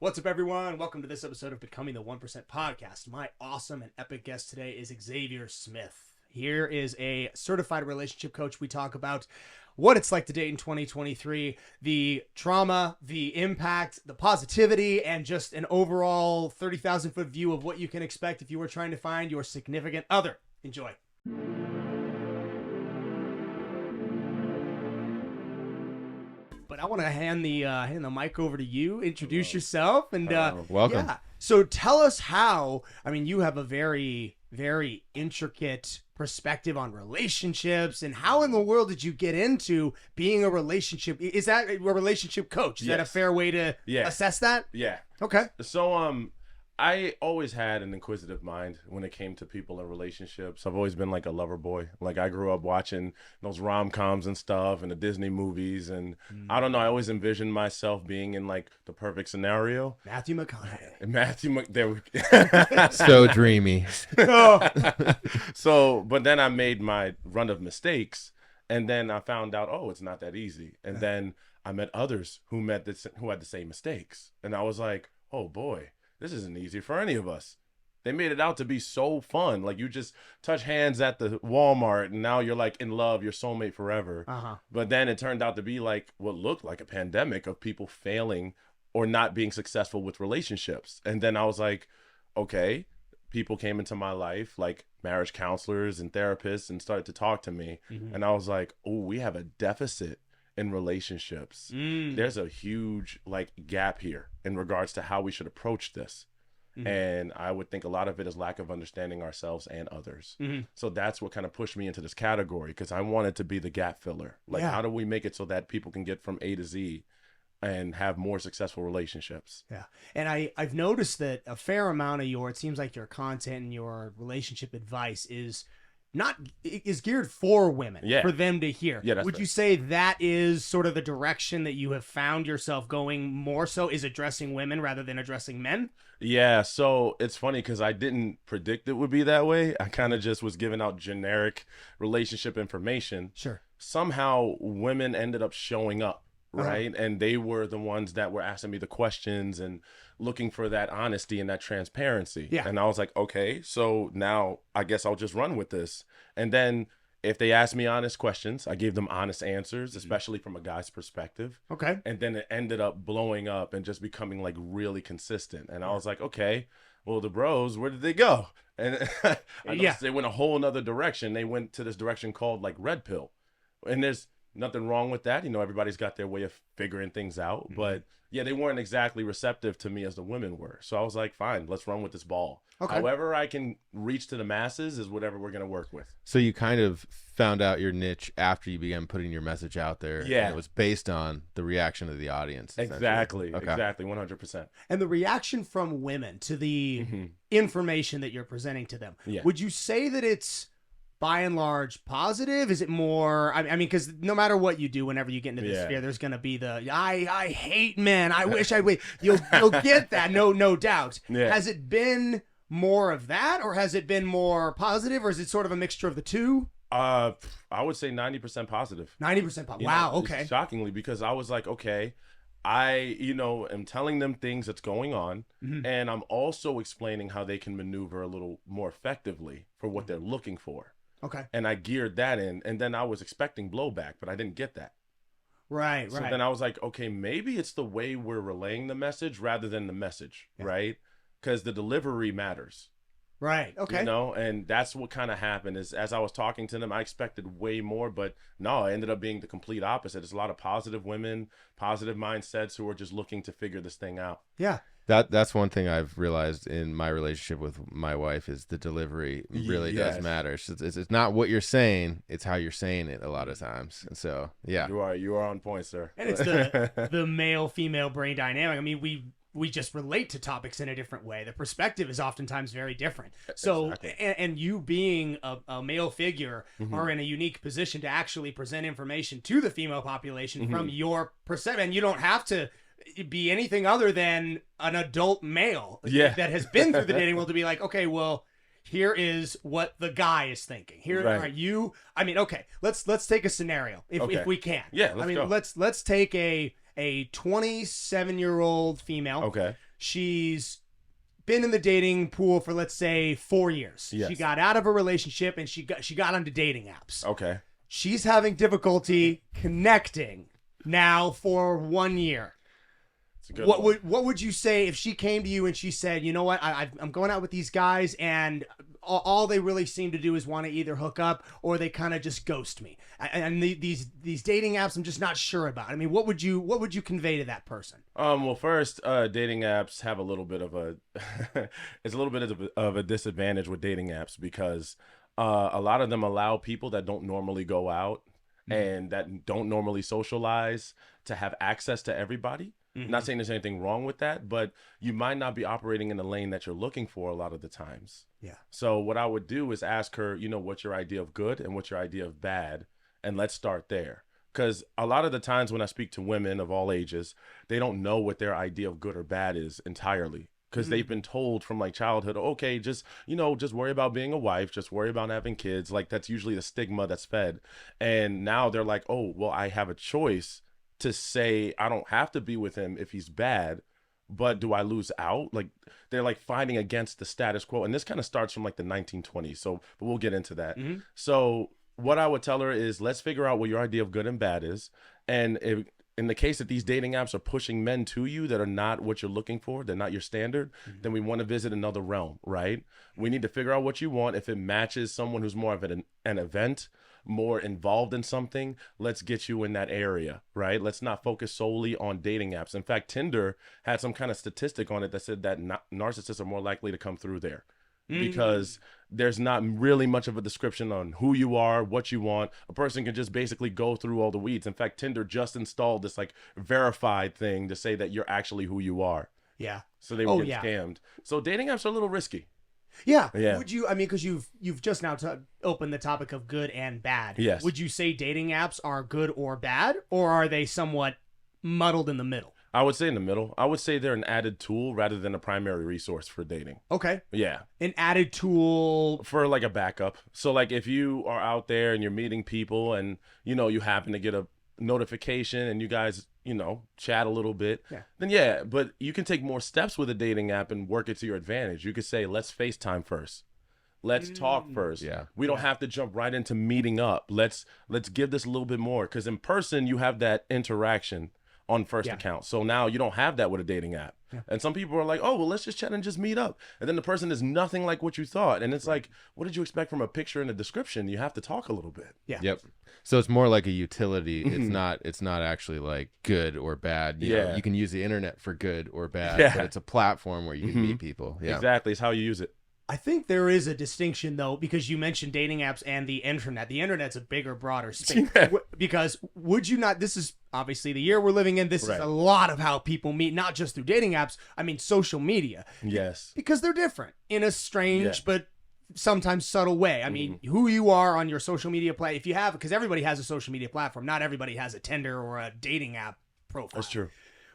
What's up, everyone? Welcome to this episode of Becoming the 1% Podcast. My awesome and epic guest today is Xavier Smith. Here is a certified relationship coach. We talk about what it's like to date in 2023, the trauma, the impact, the positivity, and just an overall 30,000-foot view of what you can expect if you were trying to find your significant other. Enjoy. But I want to hand the mic over to you. Introduce yourself and welcome. Yeah. So tell us how. I mean, you have a very, very intricate perspective on relationships, and how in the world did you get into being a relationship? Is that a relationship coach? Is that a fair way to assess that? Yeah. Okay. So I always had an inquisitive mind when it came to people and relationships. I've always been like a lover boy. Like I grew up watching those rom-coms and stuff and the Disney movies, and I don't know, I always envisioned myself being in like the perfect scenario. Matthew McConaughey. So dreamy. But then I made my run of mistakes, and then I found out, oh, it's not that easy. And then I met others who had the same mistakes, and I was like, oh boy, this isn't easy for any of us. They made it out to be so fun. Like you just touch hands at the Walmart and now you're like in love, your soulmate forever. But then it turned out to be like what looked like a pandemic of people failing or not being successful with relationships. And then I was like, okay, people came into my life like marriage counselors and therapists and started to talk to me. And I was like, oh, we have a deficit in relationships. There's a huge like gap here in regards to how we should approach this. And I would think a lot of it is lack of understanding ourselves and others. So that's what kind of pushed me into this category, because I wanted to be the gap filler. Like how do we make it so that people can get from A to Z and have more successful relationships? Yeah. And I've noticed that a fair amount of it seems like your content and your relationship advice is geared for women, for them to hear. Yeah, that's Would you say that is sort of the direction that you have found yourself going more so, is addressing women rather than addressing men? Yeah, so it's funny because I didn't predict it would be that way. I kind of just was giving out generic relationship information. Sure. Somehow women ended up showing up, right? And they were the ones that were asking me the questions and looking for that honesty and that transparency. Yeah. And I was like, okay, so now I guess I'll just run with this. And then if they asked me honest questions, I gave them honest answers, especially from a guy's perspective. Okay. And then it ended up blowing up and just becoming like really consistent. And I was like, okay, well, the bros, where did they go? And I noticed they went a whole nother direction. They went to this direction called like red pill. And there's nothing wrong with that. You know, everybody's got their way of figuring things out. But yeah, they weren't exactly receptive to me as the women were. So I was like, fine, let's run with this ball. Okay. However I can reach to the masses is whatever we're going to work with. So you kind of found out your niche after you began putting your message out there. Yeah. And it was based on the reaction of the audience. Exactly. Okay. Exactly. 100%. And the reaction from women to the information that you're presenting to them. Yeah. Would you say that it's by and large positive? Is it more, I mean, because no matter what you do, whenever you get into this sphere, there's going to be the, I hate men. I wish I would. You'll get that. No doubt. Yeah. Has it been more of that, or has it been more positive, or is it sort of a mixture of the two? I would say 90% positive. 90% positive. Wow. Okay. Shockingly, because I was like, okay, I, am telling them things that's going on, and I'm also explaining how they can maneuver a little more effectively for what they're looking for. Okay. And I geared that in, and then I was expecting blowback, but I didn't get that. Right. So then I was like, okay, maybe it's the way we're relaying the message rather than the message, right? Because the delivery matters. Right. Okay. And that's what kind of happened is as I was talking to them, I expected way more, but no, it ended up being the complete opposite. There's a lot of positive women, positive mindsets who are just looking to figure this thing out. Yeah. That's one thing I've realized in my relationship with my wife is the delivery really does matter. It's not what you're saying, it's how you're saying it a lot of times. And so, yeah. You are on point, sir. And it's the male-female brain dynamic. I mean, we just relate to topics in a different way. The perspective is oftentimes very different. So, and you being a male figure are in a unique position to actually present information to the female population from your perspective. And you don't have to be anything other than an adult male that has been through the dating world to be like, okay, well, here is what the guy is thinking. Here are you. I mean, okay, let's take a scenario if we can. Yeah, let's go. Let's take a 27-year-old female. Okay. She's been in the dating pool for, let's say, 4 years. Yes. She got out of a relationship and she got onto dating apps. Okay. She's having difficulty connecting now for 1 year. What would you say if she came to you and she said, you know what, I'm going out with these guys and all they really seem to do is want to either hook up or they kind of just ghost me, and these dating apps I'm just not sure about. I mean, what would you convey to that person? Well, first, dating apps have a little bit of a it's a little bit of a disadvantage with dating apps because a lot of them allow people that don't normally go out and that don't normally socialize to have access to everybody. Not saying there's anything wrong with that, but you might not be operating in the lane that you're looking for a lot of the times. Yeah. So what I would do is ask her, you know, what's your idea of good and what's your idea of bad? And let's start there. Because a lot of the times when I speak to women of all ages, they don't know what their idea of good or bad is entirely. Because they've been told from like childhood, okay, just worry about being a wife, just worry about having kids. Like that's usually the stigma that's fed. And now they're like, oh, well, I have a choice to say I don't have to be with him if he's bad, but do I lose out? Like they're like fighting against the status quo. And this kind of starts from like the 1920s. So, but we'll get into that. So what I would tell her is let's figure out what your idea of good and bad is. And if, in the case that these dating apps are pushing men to you that are not what you're looking for, they're not your standard, then we want to visit another realm, right? We need to figure out what you want. If it matches someone who's more of an event, more involved in something, let's get you in that area, right? Let's not focus solely on dating apps. In fact, Tinder had some kind of statistic on it that said that narcissists are more likely to come through there because there's not really much of a description on who you are, what you want. A person can just basically go through all the weeds. In fact, Tinder just installed this like verified thing to say that you're actually who you are. Yeah. So they were getting scammed. So dating apps are a little risky. Yeah. Would you? I mean, because you've just now opened the topic of good and bad. Yes. Would you say dating apps are good or bad, or are they somewhat muddled in the middle? I would say in the middle. I would say they're an added tool rather than a primary resource for dating. Okay. Yeah. An added tool for like a backup. So like if you are out there and you're meeting people and you know you happen to get a notification and you guys chat a little bit, then but you can take more steps with a dating app and work it to your advantage. You could say, let's FaceTime first. Let's talk first. Yeah. We don't have to jump right into meeting up. Let's give this a little bit more, because in person you have that interaction on first account. So now you don't have that with a dating app. And some people are like, oh, well, let's just chat and just meet up. And then the person is nothing like what you thought. And it's like, what did you expect from a picture and a description? You have to talk a little bit. Yeah. Yep. So it's more like a utility. It's not actually like good or bad. You know, you can use the internet for good or bad, but it's a platform where you can meet people. Yeah. Exactly. It's how you use it. I think there is a distinction, though, because you mentioned dating apps and the internet. The internet's a bigger, broader space. Because would you not, this is obviously the year we're living in, this is a lot of how people meet, not just through dating apps, I mean social media. Yes. Because they're different in a strange but sometimes subtle way. I mean, who you are on your social media if you have, because everybody has a social media platform, not everybody has a Tinder or a dating app profile. That's true.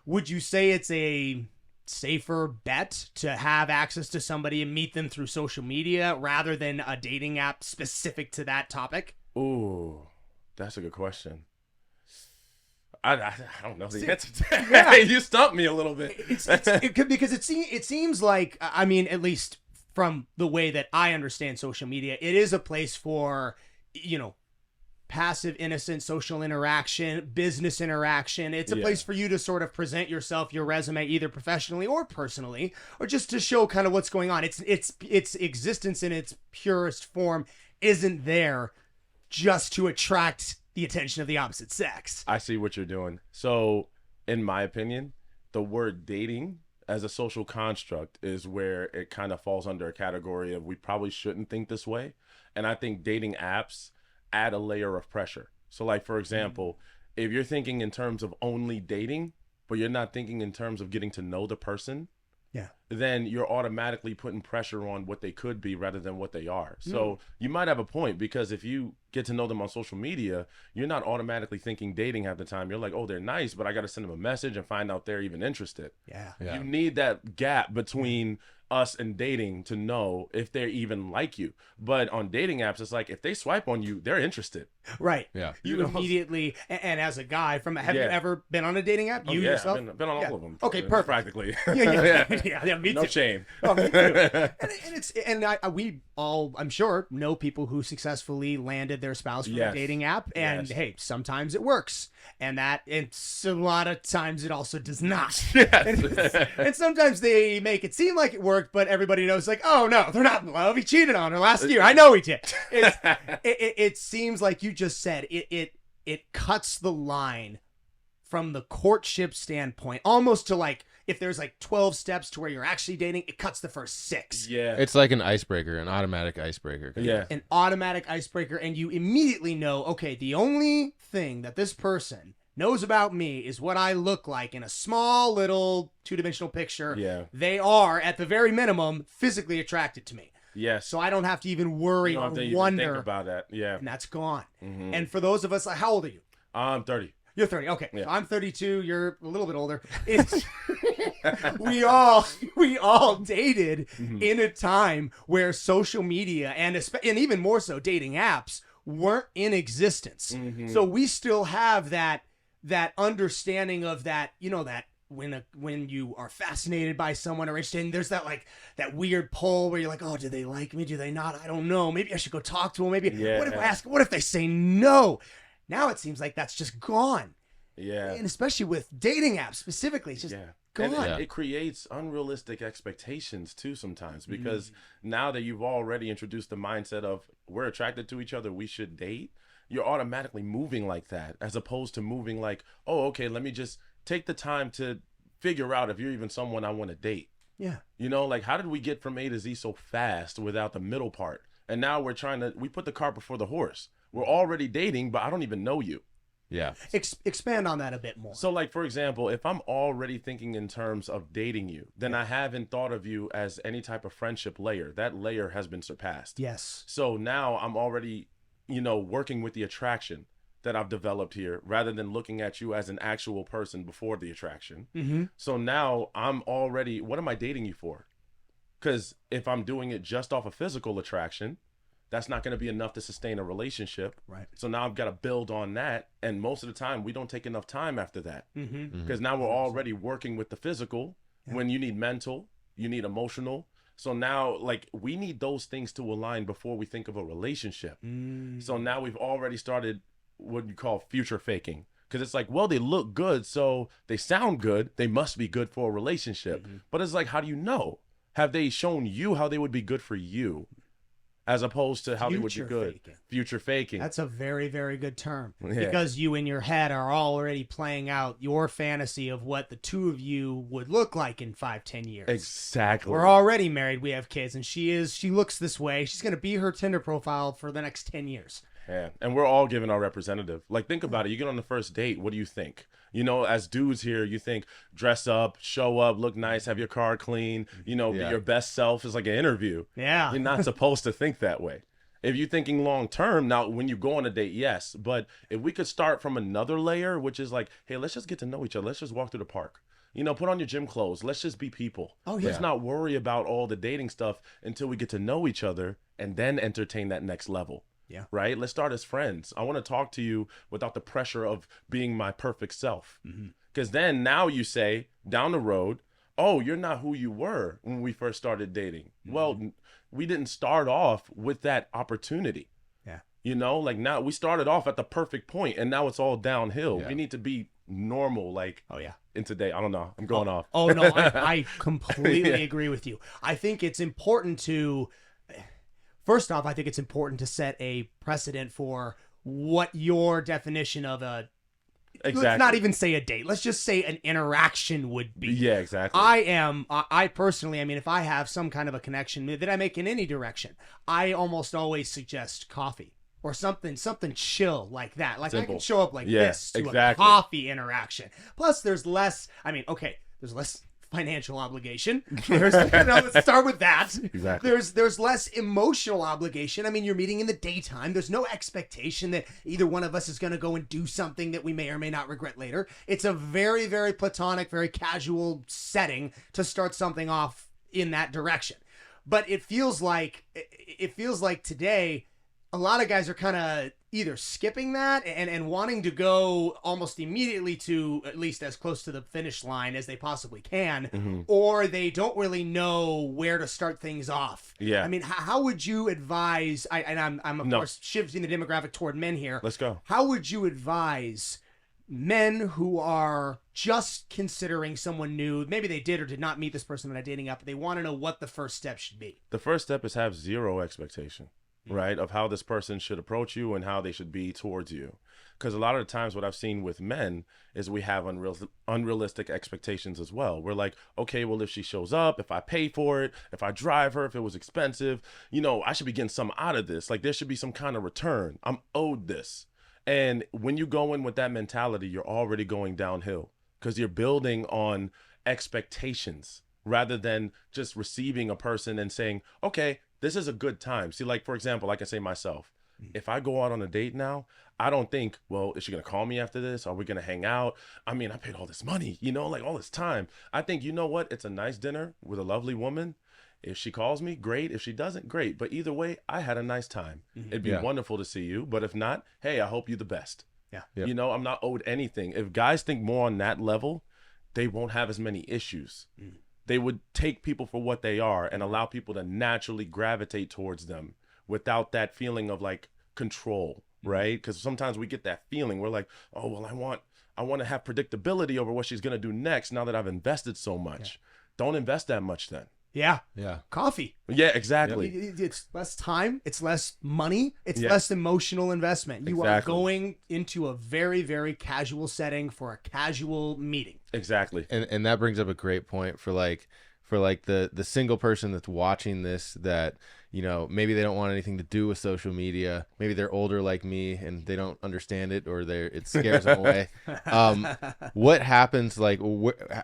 Would you say it's a safer bet to have access to somebody and meet them through social media rather than a dating app specific to that topic? Ooh, that's a good question. I don't know the answer to that. You stumped me a little bit. Because it seems like, I mean, at least from the way that I understand social media, it is a place for, passive, innocent social interaction, business interaction. It's a place for you to sort of present yourself, your resume, either professionally or personally, or just to show kind of what's going on. Its existence in its purest form isn't there just to attract the attention of the opposite sex. I see what you're doing. So, in my opinion, the word dating as a social construct is where it kind of falls under a category of we probably shouldn't think this way. And I think dating apps add a layer of pressure. So like, for example, if you're thinking in terms of only dating, but you're not thinking in terms of getting to know the person, then you're automatically putting pressure on what they could be rather than what they are. So you might have a point, because if you get to know them on social media, you're not automatically thinking dating half the time. You're like, oh, they're nice, but I got to send them a message and find out they're even interested. You need that gap between us and dating to know if they're even like you. But on dating apps, it's like if they swipe on you, they're interested. Right. Yeah. You immediately, and as a guy, have you ever been on a dating app? You yourself? Been on all of them. Okay, perfect. Practically. Yeah, me too. No shame. Oh, me too. We all, I'm sure, know people who successfully landed their spouse from a dating app, and hey, sometimes it works, and it's a lot of times it also does not. And sometimes they make it seem like it worked, but everybody knows, like, oh no, they're not in love. He cheated on her last year. I know he did. It seems like you just said it cuts the line from the courtship standpoint, almost to like, if there's like 12 steps to where you're actually dating, it cuts the first 6. Yeah. It's like an icebreaker, an automatic icebreaker. Yeah. An automatic icebreaker, and you immediately know, okay, the only thing that this person knows about me is what I look like in a small little 2-dimensional picture. Yeah. They are, at the very minimum, physically attracted to me. Yes. So I don't have to even worry or wonder think about that. Yeah. And that's gone. Mm-hmm. And for those of us, like, how old are you? I'm 30. You're 30. Okay. Yeah. So I'm 32. You're a little bit older. We all dated in a time where social media and even more so dating apps weren't in existence. Mm-hmm. So we still have that understanding of that, that when you are fascinated by someone or interested, and there's that weird pull where you're like, oh, do they like me? Do they not? I don't know. Maybe I should go talk to them. Maybe what if I ask? What if they say no? Now it seems like that's just gone. Yeah. And especially with dating apps specifically, it's just gone. And it creates unrealistic expectations too sometimes, because now that you've already introduced the mindset of we're attracted to each other, we should date, you're automatically moving like that, as opposed to moving like, oh, okay, let me just take the time to figure out if you're even someone I want to date. Yeah. Like, how did we get from A to Z so fast without the middle part? And now we put the cart before the horse. We're already dating, but I don't even know you. Yeah. Expand on that a bit more. So, like, for example, if I'm already thinking in terms of dating you, then I haven't thought of you as any type of friendship layer. That layer has been surpassed. Yes. So now I'm already, working with the attraction that I've developed here, rather than looking at you as an actual person before the attraction. Mm-hmm. So now I'm already, what am I dating you for? Because if I'm doing it just off of physical attraction, that's not going to be enough to sustain a relationship. Right. So now I've got to build on that. And most of the time, we don't take enough time after that. Because now we're already working with the physical when you need mental, you need emotional. So now, like, we need those things to align before we think of a relationship. So now we've already started what you call future faking. Because it's like, well, they look good, so they sound good. They must be good for a relationship. But it's like, how do you know? Have they shown you how they would be good for you? As opposed to how they would be good. Future faking. That's a very, very good term. Because you in your head are already playing out your fantasy of what the two of you would look like in 5-10 years. Exactly. We're already married. We have kids. And she looks this way. She's going to be her Tinder profile for the next 10 years. Yeah. And we're all giving our representative. Like, think about it. You get on the first date. What do you think? As dudes here, you think dress up, show up, look nice, have your car clean, be your best self. Is like an interview. Yeah. You're not supposed to think that way. If you're thinking long term, now when you go on a date, yes. But if we could start from another layer, which is like, hey, let's just get to know each other. Let's just walk through the park. Put on your gym clothes. Let's just be people. Oh, yeah. Let's not worry about all the dating stuff until we get to know each other and then entertain that next level. Yeah. Right? Let's start as friends. I want to talk to you without the pressure of being my perfect self. Because then now you say down the road, oh, you're not who you were when we first started dating. Well, we didn't start off with that opportunity. Yeah. Like now we started off at the perfect point and now it's all downhill. Yeah. We need to be normal, like, in today. I don't know. I'm going off. Oh, no, I completely agree with you. I think it's important to... First off, I think it's important to set a precedent for what your definition of a... Exactly. Let's not even say a date. Let's just say an interaction would be. Yeah, exactly. I personally, if I have some kind of a connection that I make in any direction, I almost always suggest coffee or something chill like that. Like, simple. I can show up like this to a coffee interaction. Plus, there's less, there's less financial obligation. Let's start with that. Exactly. There's less emotional obligation. You're meeting in the daytime. There's no expectation that either one of us is going to go and do something that we may or may not regret later. It's a very, very platonic, very casual setting to start something off in that direction. But it feels like today a lot of guys are kind of either skipping that and wanting to go almost immediately to at least as close to the finish line as they possibly can, or they don't really know where to start things off. Yeah. I mean, how would you advise, I'm of course shifting the demographic toward men here. Let's go. How would you advise men who are just considering someone new, maybe they did or did not meet this person on a dating app, but they want to know what the first step should be? The first step is have zero expectation, right, of how this person should approach you and how they should be towards you. Because a lot of the times what I've seen with men is we have unrealistic expectations as well. We're like, okay, well, if she shows up, if I pay for it, if I drive her, if it was expensive, you know, I should be getting some out of this. Like there should be some kind of return. I'm owed this. And when you go in with that mentality, you're already going downhill because you're building on expectations rather than just receiving a person and saying, okay, this is a good time. See, like, for example, like I say myself, if I go out on a date now, I don't think, well, is she going to call me after this? Are we going to hang out? I mean, I paid all this money, you know, like all this time. I think, you know what? It's a nice dinner with a lovely woman. If she calls me, great. If she doesn't, great. But either way, I had a nice time. It'd be wonderful to see you. But if not, hey, I hope you the best. Yeah. Yep. You know, I'm not owed anything. If guys think more on that level, they won't have as many issues. They would take people for what they are and allow people to naturally gravitate towards them without that feeling of like control, right? Because sometimes we get that feeling. We're like, oh, well, I want to have predictability over what she's going to do next now that I've invested so much. Don't invest that much then. Yeah. Coffee. Yeah, exactly. It's less time. It's less money. It's less emotional investment. You are going into a very, very casual setting for a casual meeting. Exactly. And that brings up a great point for the single person that's watching this that, you know, maybe they don't want anything to do with social media. Maybe they're older like me and they don't understand it, or it scares them away. What happens? Like,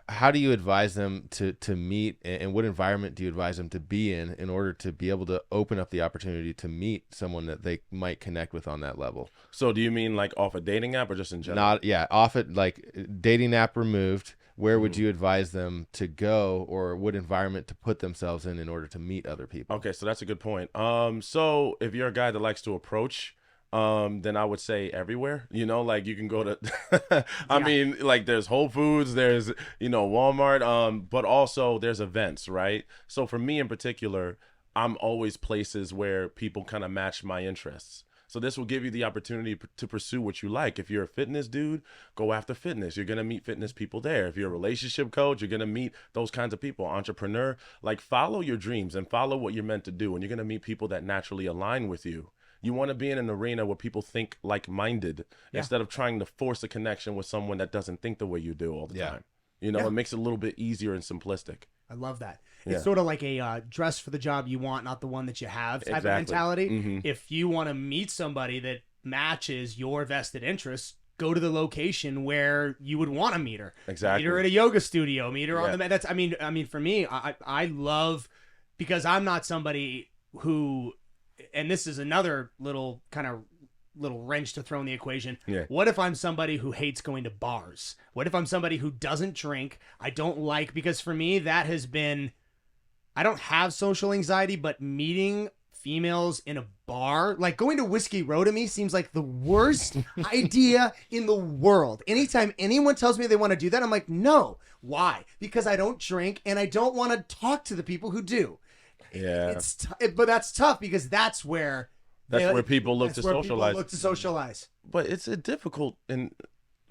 how do you advise them to meet, and what environment do you advise them to be in order to be able to open up the opportunity to meet someone that they might connect with on that level? So do you mean like off a dating app or just in general? Off it, like dating app removed. Where would you advise them to go, or what environment to put themselves in order to meet other people? Okay, so that's a good point. So if you're a guy that likes to approach, then I would say everywhere. You know, like you can go to, I mean, like there's Whole Foods, there's, you know, Walmart, but also there's events, right? So for me in particular, I'm always places where people kind of match my interests. So this will give you the opportunity to pursue what you like. If you're a fitness dude, go after fitness. You're going to meet fitness people there. If you're a relationship coach, you're going to meet those kinds of people. Entrepreneur, like follow your dreams and follow what you're meant to do. And you're going to meet people that naturally align with you. You want to be in an arena where people think like-minded instead of trying to force a connection with someone that doesn't think the way you do all the time. You know, it makes it a little bit easier and simplistic. I love that. It's sort of like a dress for the job you want, not the one that you have type of mentality. If you want to meet somebody that matches your vested interests, go to the location where you would want to meet her. Exactly. Meet her at a yoga studio. Meet her on the. That's. I mean, for me, I love, because I'm not somebody who, and this is another little wrench to throw in the equation. What if I'm somebody who hates going to bars? What if I'm somebody who doesn't drink? I don't like, because for me that has been, I don't have social anxiety, but meeting females in a bar, like going to Whiskey Row, to me seems like the worst idea in the world. Anytime anyone tells me they want to do that, I'm like, no. Why? Because I don't drink and I don't want to talk to the people who do. But that's tough, because that's where people look to socialize. But it's a difficult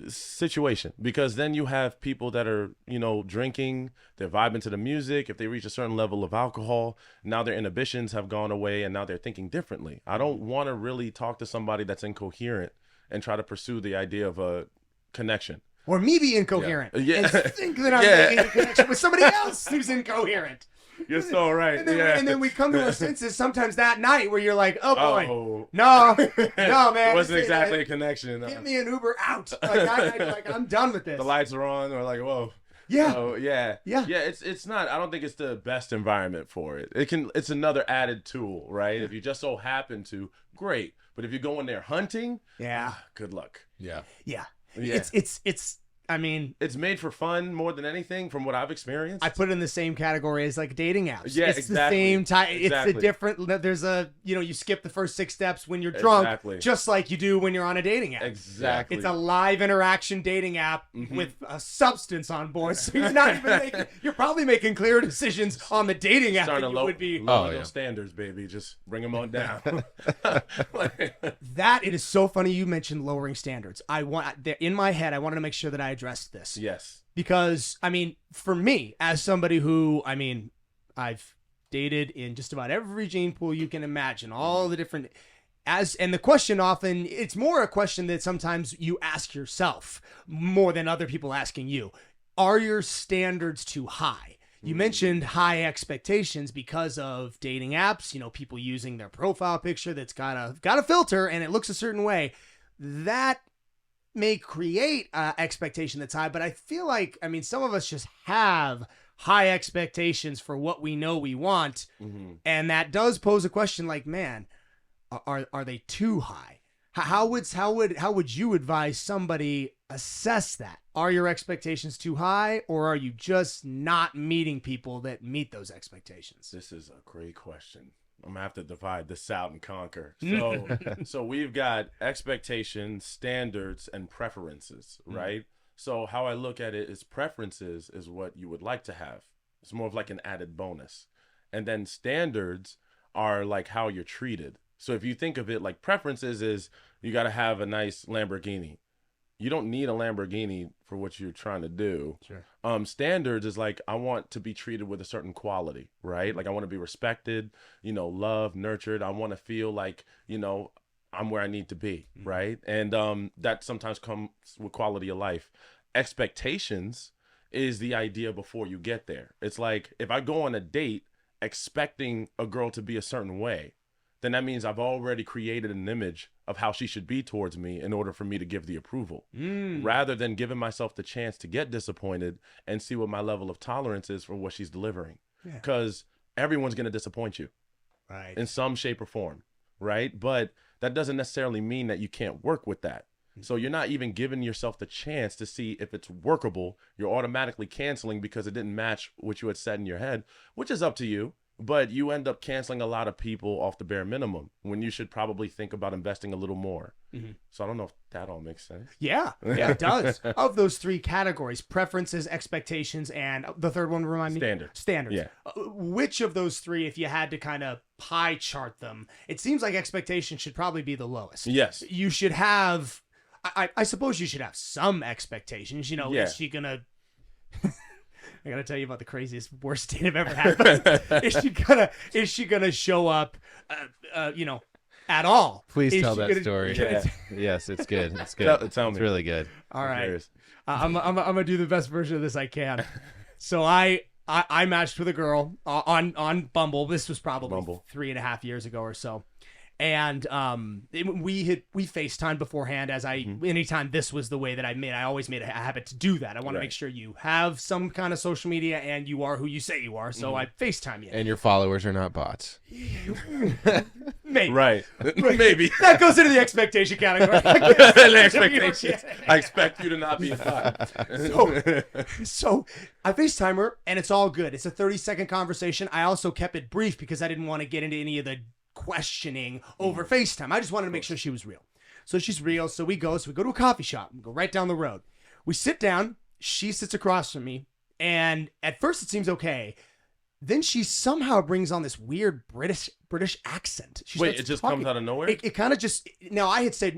situation, because then you have people that are, you know, drinking, they're vibing to the music. If they reach a certain level of alcohol, now their inhibitions have gone away and now they're thinking differently. I don't want to really talk to somebody that's incoherent and try to pursue the idea of a connection. Or me be incoherent and think that I'm making a connection with somebody else who's incoherent. You're so right. And then we come to our senses sometimes that night where you're like, oh boy, no, man. It wasn't exactly a connection. Get me an Uber out. Like, I'm done with this. The lights are on. Or like, whoa. Yeah. So, yeah. It's not. I don't think it's the best environment for it. It's another added tool, right? If you just so happen to, great. But if you go in there hunting, good luck. Yeah. It's I mean, it's made for fun more than anything from what I've experienced. I put it in the same category as like dating apps. Yeah, it's exactly. the same type. It's Exactly. the different. There's a you skip the first 6 steps when you're drunk, Exactly. just like you do when you're on a dating app. Exactly. It's a live interaction dating app with a substance on board, so you're not even making. You're probably making clearer decisions on the dating app starting than to you would be. lower those standards, baby. Just bring them on down. That it is so funny you mentioned lowering standards. In my head, I wanted to make sure that I addressed this. Yes. Because, I mean, for me, as somebody who, I mean, I've dated in just about every gene pool you can imagine, all the different, and the question often, it's more a question that sometimes you ask yourself more than other people asking you. Are your standards too high? You mentioned high expectations because of dating apps, people using their profile picture that's got a filter and it looks a certain way. That may create expectation that's high, but I feel like, I mean, some of us just have high expectations for what we know we want, and that does pose a question like, man, are they too high? How would you advise somebody assess that? Are your expectations too high, or are you just not meeting people that meet those expectations? This is a great question. I'm gonna have to divide this out and conquer. So we've got expectations, standards, and preferences, right? So how I look at it is preferences is what you would like to have. It's more of like an added bonus. And then standards are like how you're treated. So if you think of it like preferences is you got to have a nice Lamborghini. You don't need a Lamborghini for what you're trying to do. Sure. Standards is like, I want to be treated with a certain quality, right? Like I want to be respected, loved, nurtured. I want to feel like, I'm where I need to be, right? And that sometimes comes with quality of life. Expectations is the idea before you get there. It's like, if I go on a date expecting a girl to be a certain way, then that means I've already created an image of how she should be towards me in order for me to give the approval, rather than giving myself the chance to get disappointed and see what my level of tolerance is for what she's delivering. Because everyone's going to disappoint you, right, in some shape or form, right? But that doesn't necessarily mean that you can't work with that. So you're not even giving yourself the chance to see if it's workable. You're automatically canceling because it didn't match what you had said in your head, which is up to you. But you end up canceling a lot of people off the bare minimum when you should probably think about investing a little more. So I don't know if that all makes sense. Yeah, it does. Of those 3 categories, preferences, expectations, and the third one, remind me? Standards. Yeah. Which of those 3, if you had to kind of pie chart them, it seems like expectation should probably be the lowest. Yes. You should have, I suppose you should have some expectations. Is she going to... I gotta tell you about the craziest, worst date I've ever had. Is she gonna show up, at all? Please tell that story. Yes, it's good. It's good. Tell me. It's really good. All right. I'm gonna do the best version of this I can. So I matched with a girl on Bumble. This was probably 3.5 years ago or so. And we FaceTimed beforehand, as anytime this was the way that I always made a habit to do that. I want to make sure you have some kind of social media and you are who you say you are. So I FaceTime you. And your followers are not bots. Maybe. Right. Maybe. That goes into the expectation category. I expect you to not be a bot. So I FaceTime her and it's all good. It's a 30-second conversation. I also kept it brief because I didn't want to get into any of the questioning over FaceTime. I just wanted to make sure she was real. So she's real. So we go to a coffee shop. We go right down the road. We sit down. She sits across from me. And at first it seems okay. Then she somehow brings on this weird British accent. Wait, it just comes out of nowhere? It kind of just... Now,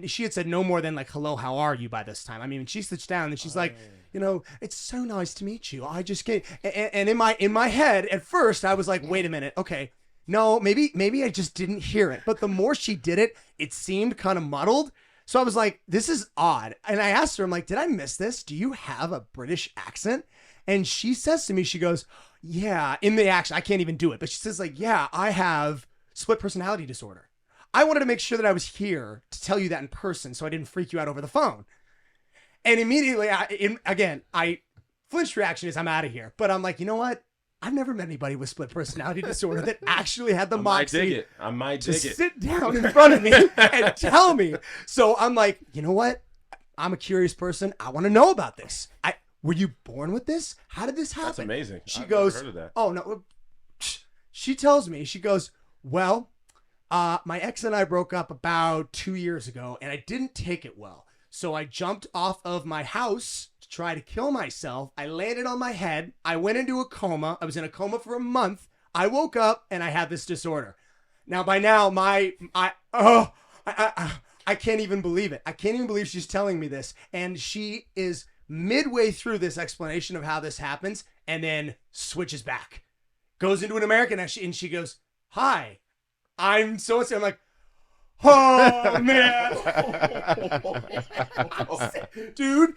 she had said no more than like, hello, how are you by this time? I mean, she sits down and she's like, it's so nice to meet you. I just get... And in my head, at first, I was like, wait a minute. Okay. No, maybe I just didn't hear it. But the more she did it, it seemed kind of muddled. So I was like, this is odd. And I asked her, I'm like, did I miss this? Do you have a British accent? And she says to me, she goes, yeah, in the accent, I can't even do it. But she says like, yeah, I have split personality disorder. I wanted to make sure that I was here to tell you that in person so I didn't freak you out over the phone. And immediately, I flinch reaction is I'm out of here. But I'm like, you know what? I've never met anybody with split personality disorder that actually had the moxie to sit down in front of me and tell me. So I'm like, you know what? I'm a curious person. I want to know about this. Were you born with this? How did this happen? That's amazing. She goes, never heard of that. oh no. She tells me, she goes, well, my ex and I broke up about 2 years ago, and I didn't take it well. So I jumped off of my house to try to kill myself. I landed on my head. I went into a coma. I was in a coma for a month. I woke up and I had this disorder. Now, by now, I can't even believe it. I can't even believe she's telling me this. And she is midway through this explanation of how this happens and then switches back. Goes into an American accent and she goes, hi, I'm so-and-so. I'm like, oh man, dude.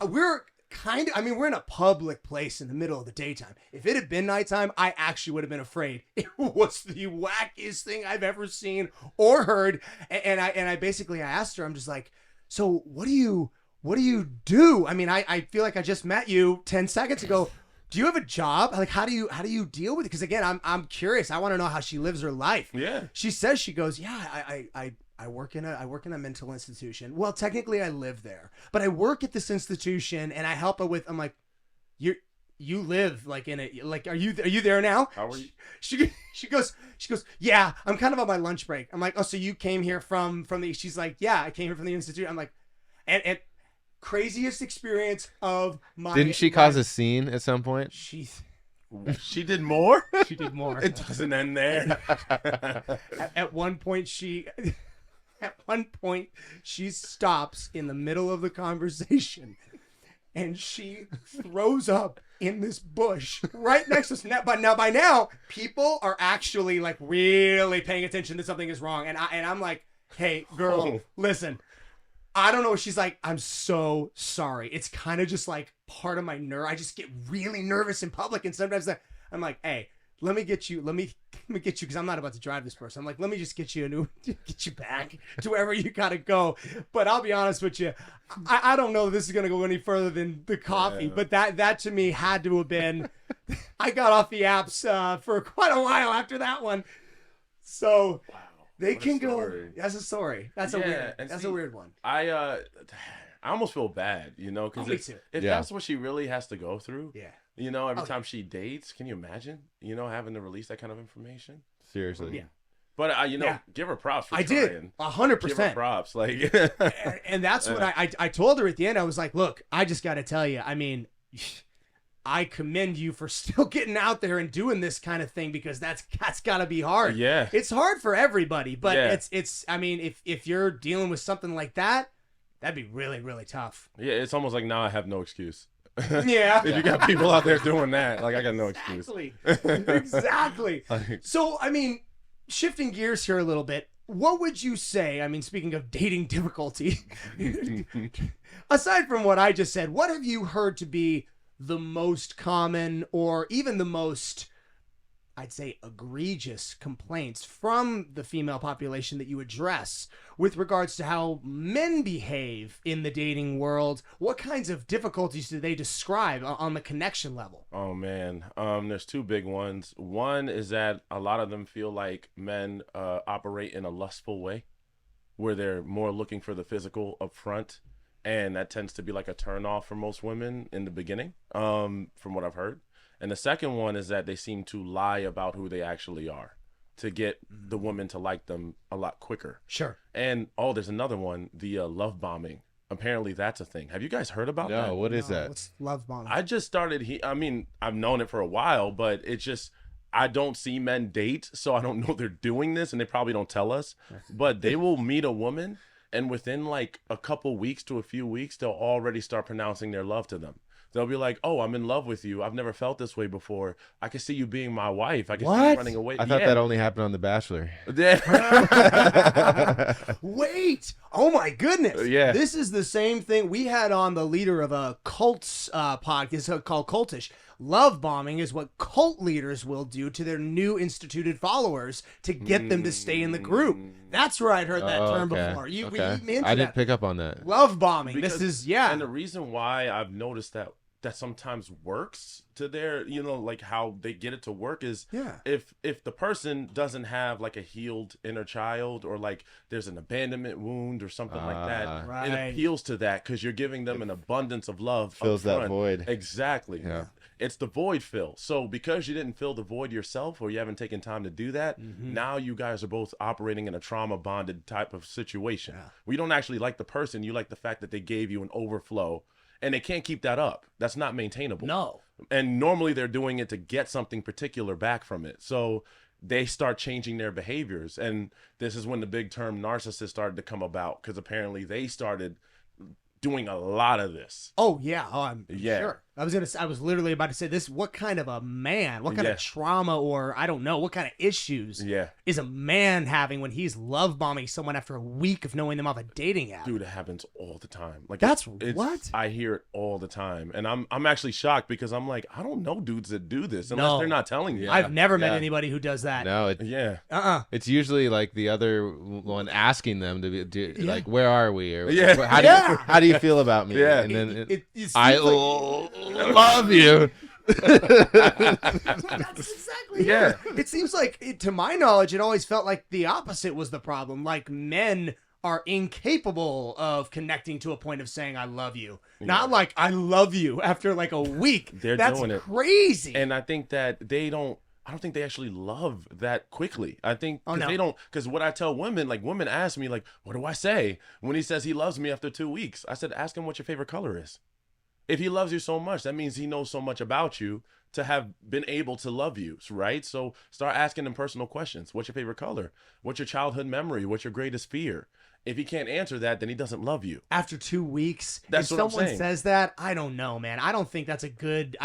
We're kind of, I mean, we're in a public place in the middle of the daytime. If it had been nighttime, I actually would have been afraid. It was the wackiest thing I've ever seen or heard. And I basically, I asked her, I'm just like, so what do you do? I mean, I feel like I just met you 10 seconds ago. Do you have a job? Like, how do you deal with it? Because again, I'm curious. I want to know how she lives her life. Yeah. She says, she goes, yeah, I work in a mental institution. Well, technically I live there, but I work at this institution and I help her with, I'm like, you live like in a, like, are you there now? How are you? She goes, yeah, I'm kind of on my lunch break. I'm like, oh, so you came here from the, she's like, yeah, I came here from the institute. I'm like, and craziest experience of my Didn't she cause a scene at some point? She did more? She did more. It doesn't end there. At one point she stops in the middle of the conversation and she throws up in this bush right next to us. But by now people are actually like really paying attention that something is wrong. And I'm like, hey girl, listen, I don't know. She's like, I'm so sorry. It's kind of just like part of my nerve. I just get really nervous in public. And sometimes I'm like, hey, let me get you because I'm not about to drive this person. I'm like, let me just get you back to wherever you got to go. But I'll be honest with you. I don't know if this is going to go any further than the coffee, yeah. But that to me had to have been, I got off the apps for quite a while after that one. So wow. They can go. That's a story. That's a weird one. I almost feel bad, because if that's what she really has to go through. Yeah. Every time she dates, can you imagine? Having to release that kind of information. Seriously. Yeah. But give her props for trying. Did 100%. Give her props, like. and that's what I told her at the end. I was like, look, I just got to tell you. I mean. I commend you for still getting out there and doing this kind of thing because that's got to be hard. Yeah. It's hard for everybody, but it's I mean, if you're dealing with something like that, that'd be really, really tough. Yeah, it's almost like now I have no excuse. Yeah. If you got people out there doing that, like I got no excuse. Exactly. So, I mean, shifting gears here a little bit, what would you say, I mean, speaking of dating difficulty, aside from what I just said, what have you heard to be the most common or even the most, I'd say, egregious complaints from the female population that you address with regards to how men behave in the dating world? What kinds of difficulties do they describe on the connection level? Oh, man. There's two big ones. One is that a lot of them feel like men operate in a lustful way where they're more looking for the physical up front. And that tends to be like a turn off for most women in the beginning, from what I've heard. And the second one is that they seem to lie about who they actually are to get the woman to like them a lot quicker. Sure. And, there's another one, the love bombing. Apparently that's a thing. Have you guys heard about that? No, what is that? What's love bombing? I just started, I've known it for a while, but it's just, I don't see men date, so I don't know they're doing this, and they probably don't tell us. But they will meet a woman, and within like a couple weeks to a few weeks, they'll already start pronouncing their love to them. They'll be like, oh, I'm in love with you. I've never felt this way before. I can see you being my wife. I can see you running away. I thought that only happened on The Bachelor. Wait. Oh, my goodness. Yeah. This is the same thing. We had on the leader of a cults podcast called Cultish. Love bombing is what cult leaders will do to their new instituted followers to get them to stay in the group. That's where I'd heard that term before. I didn't pick up on that. Love bombing. Because, this is, yeah. And the reason why I've noticed that that sometimes works to their, like how they get it to work is Yeah. if the person doesn't have like a healed inner child, or like there's an abandonment wound or something like that, Right. it appeals to that because you're giving them an abundance of love. Fills up that front. void. Exactly. Yeah. It's the void fill. So because you didn't fill the void yourself, or you haven't taken time to do that, now you guys are both operating in a trauma bonded type of situation. Yeah. We don't actually like the person. You like the fact that they gave you an overflow, and they can't keep that up. That's not maintainable. No. And normally they're doing it to get something particular back from it. So they start changing their behaviors. And this is when the big term narcissist started to come about, because apparently they started doing a lot of this. Oh yeah, I'm Yeah. sure. I was literally about to say this. What kind of a man? What kind Yeah. of trauma, or I don't know, what kind of issues Yeah. is a man having when he's love bombing someone after a week of knowing them off a dating app? Dude, it happens all the time. Like That's it's, what? I hear it all the time, and I'm actually shocked, because I'm like, I don't know dudes that do this unless No. they're not telling you. Yeah. I've never met Yeah. anybody who does that. No, Yeah. it's usually like the other one asking them to be Yeah. like, where are we? Or Yeah. how do Yeah. you, how do you feel about me? Yeah. And then It seems I like- love you. That's exactly Yeah. it. It seems like, to my knowledge, it always felt like the opposite was the problem. Like men are incapable of connecting to a point of saying "I love you." Not like "I love you" after like a week. They're That's doing it. crazy. And I think that I don't think they actually love that quickly. I think Oh, because no. they don't, because what I tell women, like women ask me, like, what do I say when he says he loves me after 2 weeks? I said, ask him what your favorite color is. If he loves you so much, that means he knows so much about you to have been able to love you, right? So start asking him personal questions. What's your favorite color? What's your childhood memory? What's your greatest fear? If he can't answer that, then he doesn't love you. After 2 weeks, That's if what I'm someone saying. says that, I don't know, man. I don't think that's a good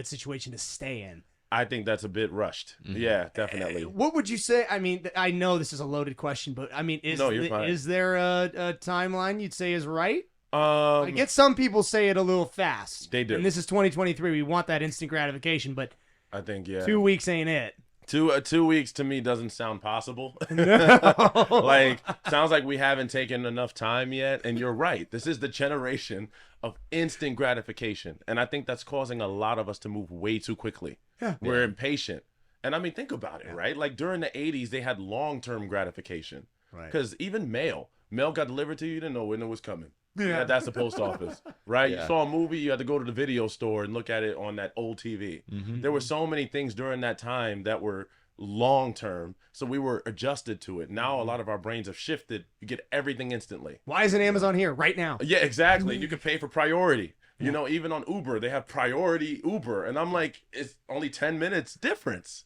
situation to stay in. I think that's a bit rushed. Yeah, definitely. What would you say? I mean, I know this is a loaded question, but I mean, No, you're fine. is there a timeline you'd say is right? I get some people say it a little fast. They do. And this is 2023. We want that instant gratification, but I think, yeah. 2 weeks ain't it. 2 weeks to me doesn't sound possible. Like, sounds like we haven't taken enough time yet. And you're right. This is the generation of instant gratification. And I think that's causing a lot of us to move way too quickly. Yeah. We're impatient. And I mean, think about it, right? Like during the 80s, they had long-term gratification. Right. Because even mail got delivered to you, you didn't know when it was coming. Yeah. That's the post office, right? Yeah. You saw a movie, you had to go to the video store and look at it on that old TV. There were so many things during that time that were long term, so we were adjusted to it. Now a lot of our brains have shifted. You get everything instantly. Why isn't Amazon here right now? Yeah, exactly. You can pay for priority. You know, even on Uber, they have priority Uber, and I'm like, it's only 10 minutes difference.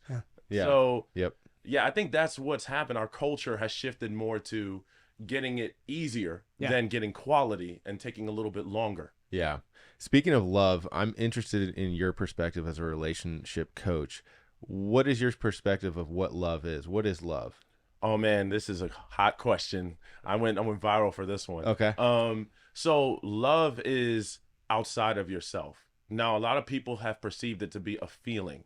Yeah. So Yep. yeah, I think that's what's happened. Our culture has shifted more to getting it easier Yeah. than getting quality and taking a little bit longer. Yeah. Speaking of love, I'm interested in your perspective as a relationship coach. What is your perspective of what love is? What is love? Oh man, this is a hot question. I went viral for this one. Okay. So love is outside of yourself. Now, a lot of people have perceived it to be a feeling,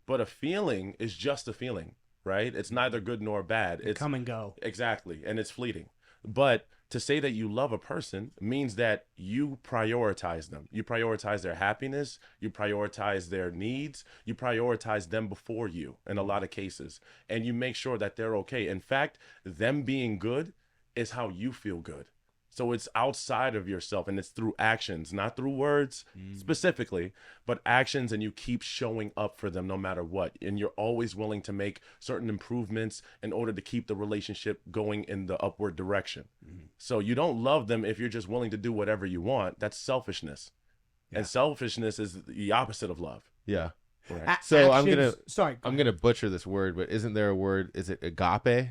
but a feeling is just a feeling, right? It's neither good nor bad. It's Come and go. exactly, and it's fleeting. But to say that you love a person means that you prioritize them. You prioritize their happiness. You prioritize their needs. You prioritize them before you in a lot of cases. And you make sure that they're okay. In fact, them being good is how you feel good. So it's outside of yourself, and it's through actions, not through words specifically, but actions, and you keep showing up for them no matter what. And you're always willing to make certain improvements in order to keep the relationship going in the upward direction. So you don't love them if you're just willing to do whatever you want. That's selfishness. And selfishness is the opposite of love. Yeah. Right? So Actions- I'm gonna butcher this word, but isn't there a word? Is it agape?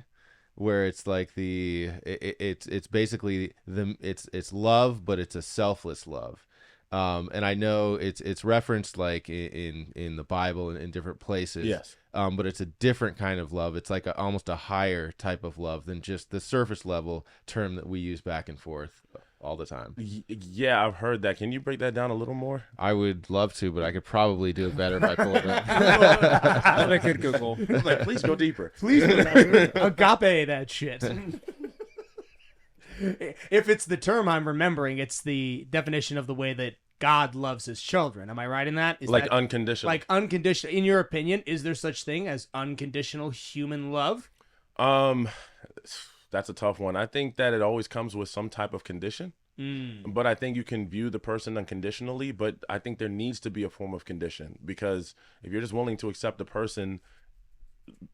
Where it's like it's basically it's love, but it's a selfless love. And I know it's referenced like in the Bible and in different places. Yes. But it's a different kind of love. It's like almost a higher type of love than just the surface level term that we use back and forth all the time. Yeah, I've heard that. Can you break that down a little more? I would love to, but I could probably do it better if I pulled it up. I could Google. Like, please go deeper. Please agape that shit. If it's the term I'm remembering, it's the definition of the way that God loves his children. Am I right in that? Is like that unconditional. like unconditional? In your opinion, is there such thing as unconditional human love? That's a tough one. I think that it always comes with some type of condition. But I think you can view the person unconditionally, but I think there needs to be a form of condition, because if you're just willing to accept the person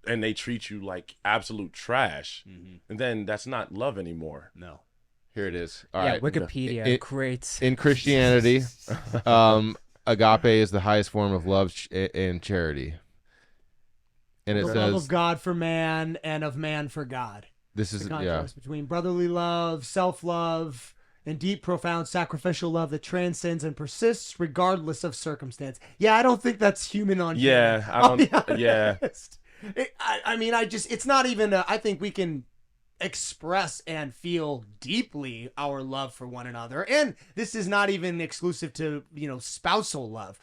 and they treat you like absolute trash, then that's not love anymore. No. Here it is. All yeah, right. Wikipedia. Great. In Christianity, agape is the highest form of love and charity. And it The says love of God for man and of man for God. this The is contrast between brotherly love, self-love, and deep, profound, sacrificial love that transcends and persists regardless of circumstance. Yeah, I don't think that's human on human. Yeah, I I'll be don't. Yeah, honest. I mean, it's not even. I think we can express and feel deeply our love for one another, and this is not even exclusive to spousal love.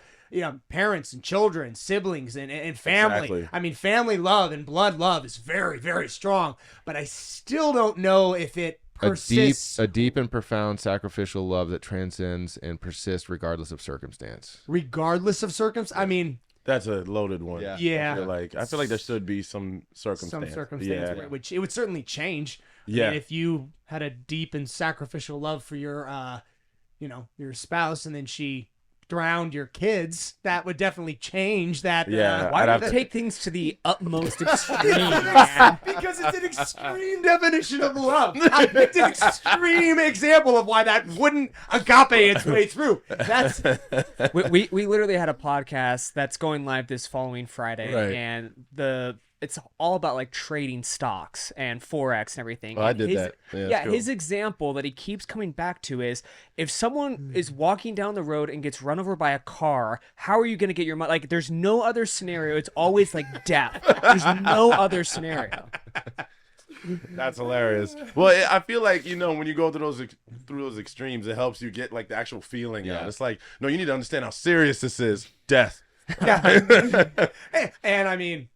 Parents and children, siblings, and family. Exactly. I mean, family love and blood love is very, very strong, but I still don't know if it persists. a deep and profound sacrificial love that transcends and persists regardless of circumstance. Regardless of circumstance. I mean, that's a loaded one. yeah. I feel like there should be some circumstance. Yeah. Which it would certainly change. Yeah. I mean, if you had a deep and sacrificial love for your, your spouse, and then she drowned your kids, that would definitely change that. Yeah, Why I'd do have you to- take things to the utmost extreme, man? Because it's an extreme definition of love. I picked an extreme example of why that wouldn't agape its way through. That's we literally had a podcast that's going live this following Friday, Right. and it's all about like trading stocks and forex and everything. Oh, I And did his, that. Yeah, that's Yeah, cool. his example that he keeps coming back to is if someone is walking down the road and gets run over by a car, how are you going to get your money? Like, there's no other scenario. It's always like death. There's no other scenario. That's hilarious. Well, I feel like when you go through those extremes, it helps you get like the actual feeling. Yeah. Out. It's like, no, you need to understand how serious this is. Death. and I mean,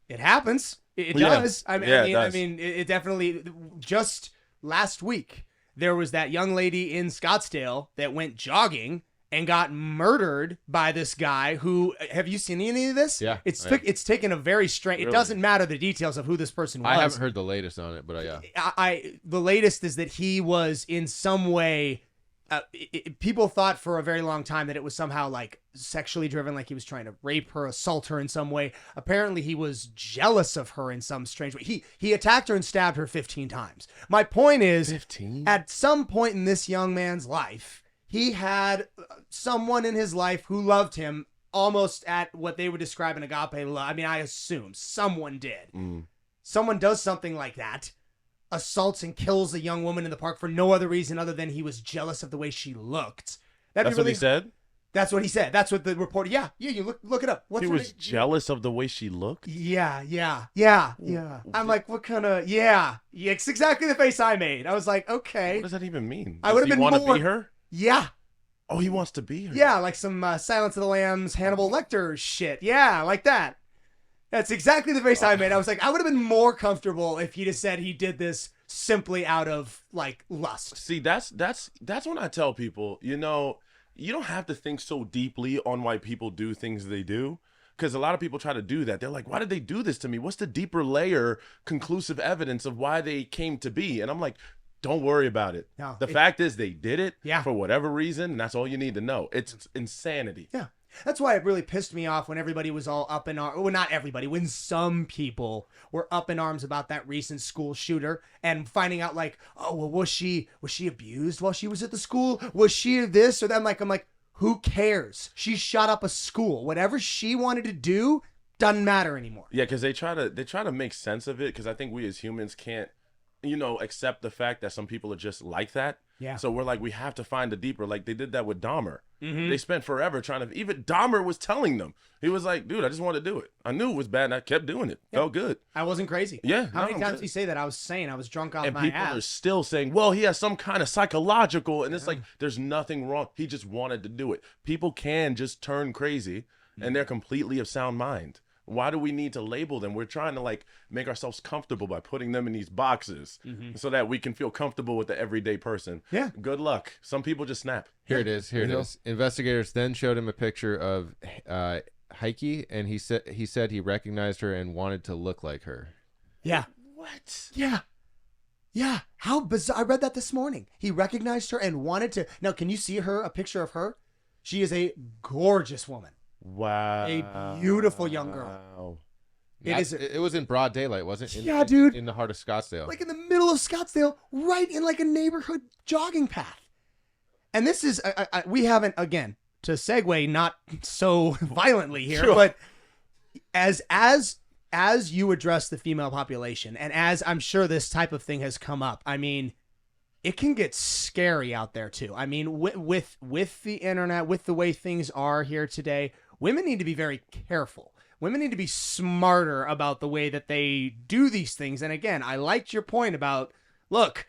it happens. It Yeah. does. Yeah, it does. It definitely. Just last week, there was that young lady in Scottsdale that went jogging and got murdered by this guy who. Have you seen any of this? Yeah, It's I have. it's taken a very strange. It Really? doesn't matter the details of who this person was. I haven't heard the latest on it, but yeah. The latest is that he was in some way. People thought for a very long time that it was somehow like sexually driven, like he was trying to rape her, assault her in some way. Apparently, he was jealous of her in some strange way. He attacked her and stabbed her 15 times. My point is, 15? at some point in this young man's life, he had someone in his life who loved him almost at what they would describe an agape love. I mean, I assume someone did. Someone does something like that. Assaults and kills a young woman in the park for no other reason other than he was jealous of the way she looked. That's what he said? That's what he said. That's what the report. Yeah. You look it up. What's He her was name? jealous of the way she looked? Yeah. I'm like, what kind of? Yeah. It's exactly the face I made. I was like, okay. What does that even mean? I would've Does he been want to more- be her? Yeah. Oh, he wants to be her. Yeah. Like some Silence of the Lambs, Hannibal Lecter shit. Yeah. Like that. That's exactly the face I made. I was like, I would have been more comfortable if he just said he did this simply out of like lust. See, that's when I tell people, you don't have to think so deeply on why people do things they do. Because a lot of people try to do that. They're like, why did they do this to me? What's the deeper layer, conclusive evidence of why they came to be? And I'm like, don't worry about it. No, the fact is they did it Yeah. for whatever reason, and that's all you need to know. It's insanity. Yeah. That's why it really pissed me off when everybody was all up in arms. Well, not everybody. When some people were up in arms about that recent school shooter and finding out like, oh, well, was she abused while she was at the school? Was she this or that? I'm like, who cares? She shot up a school. Whatever she wanted to do doesn't matter anymore. Yeah, because they try to make sense of it. Because I think we as humans can't, accept the fact that some people are just like that. Yeah. So we're like, we have to find a deeper. Like they did that with Dahmer. They spent forever trying to. Even Dahmer was telling them. He was like, dude, I just wanted to do it. I knew it was bad, and I kept doing it. Felt good. I wasn't crazy. Yeah, How no, many times good. did you say that? I was drunk off And my people ass. are still saying, well, he has some kind of psychological, and it's like, there's nothing wrong. He just wanted to do it. People can just turn crazy, and they're completely of sound mind. Why do we need to label them? We're trying to like make ourselves comfortable by putting them in these boxes so that we can feel comfortable with the everyday person. Yeah. Good luck. Some people just snap. Here it is. Here it is. Investigators then showed him a picture of Heike, and he said he recognized her and wanted to look like her. Yeah. What? Yeah. Yeah. How bizarre. I read that this morning. He recognized her and wanted to. Now, can you see a picture of her? She is a gorgeous woman. Wow. A beautiful young girl. It was in broad daylight, wasn't it? Yeah, dude. In the heart of Scottsdale. Like in the middle of Scottsdale, right in like a neighborhood jogging path. And this is, we haven't, again, to segue not so violently here, Sure. but as you address the female population, and as I'm sure this type of thing has come up, I mean, it can get scary out there too. I mean, with the internet, with the way things are here today, women need to be very careful. Women need to be smarter about the way that they do these things. And again, I liked your point about, look,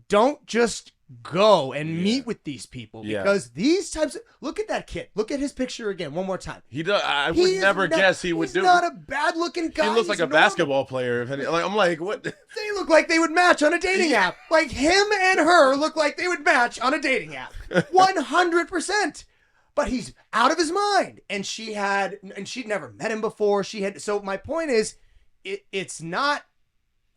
don't just go and meet with these people because these types of, look at that kid. Look at his picture again one more time. I would never guess he would he's do. He's not a bad looking guy. He looks like a basketball player. Like, I'm like, what? They look like they would match on a dating app. Like him and her look like they would match on a dating app. 100%. But he's out of his mind. And she'd never met him before. So my point is, it's not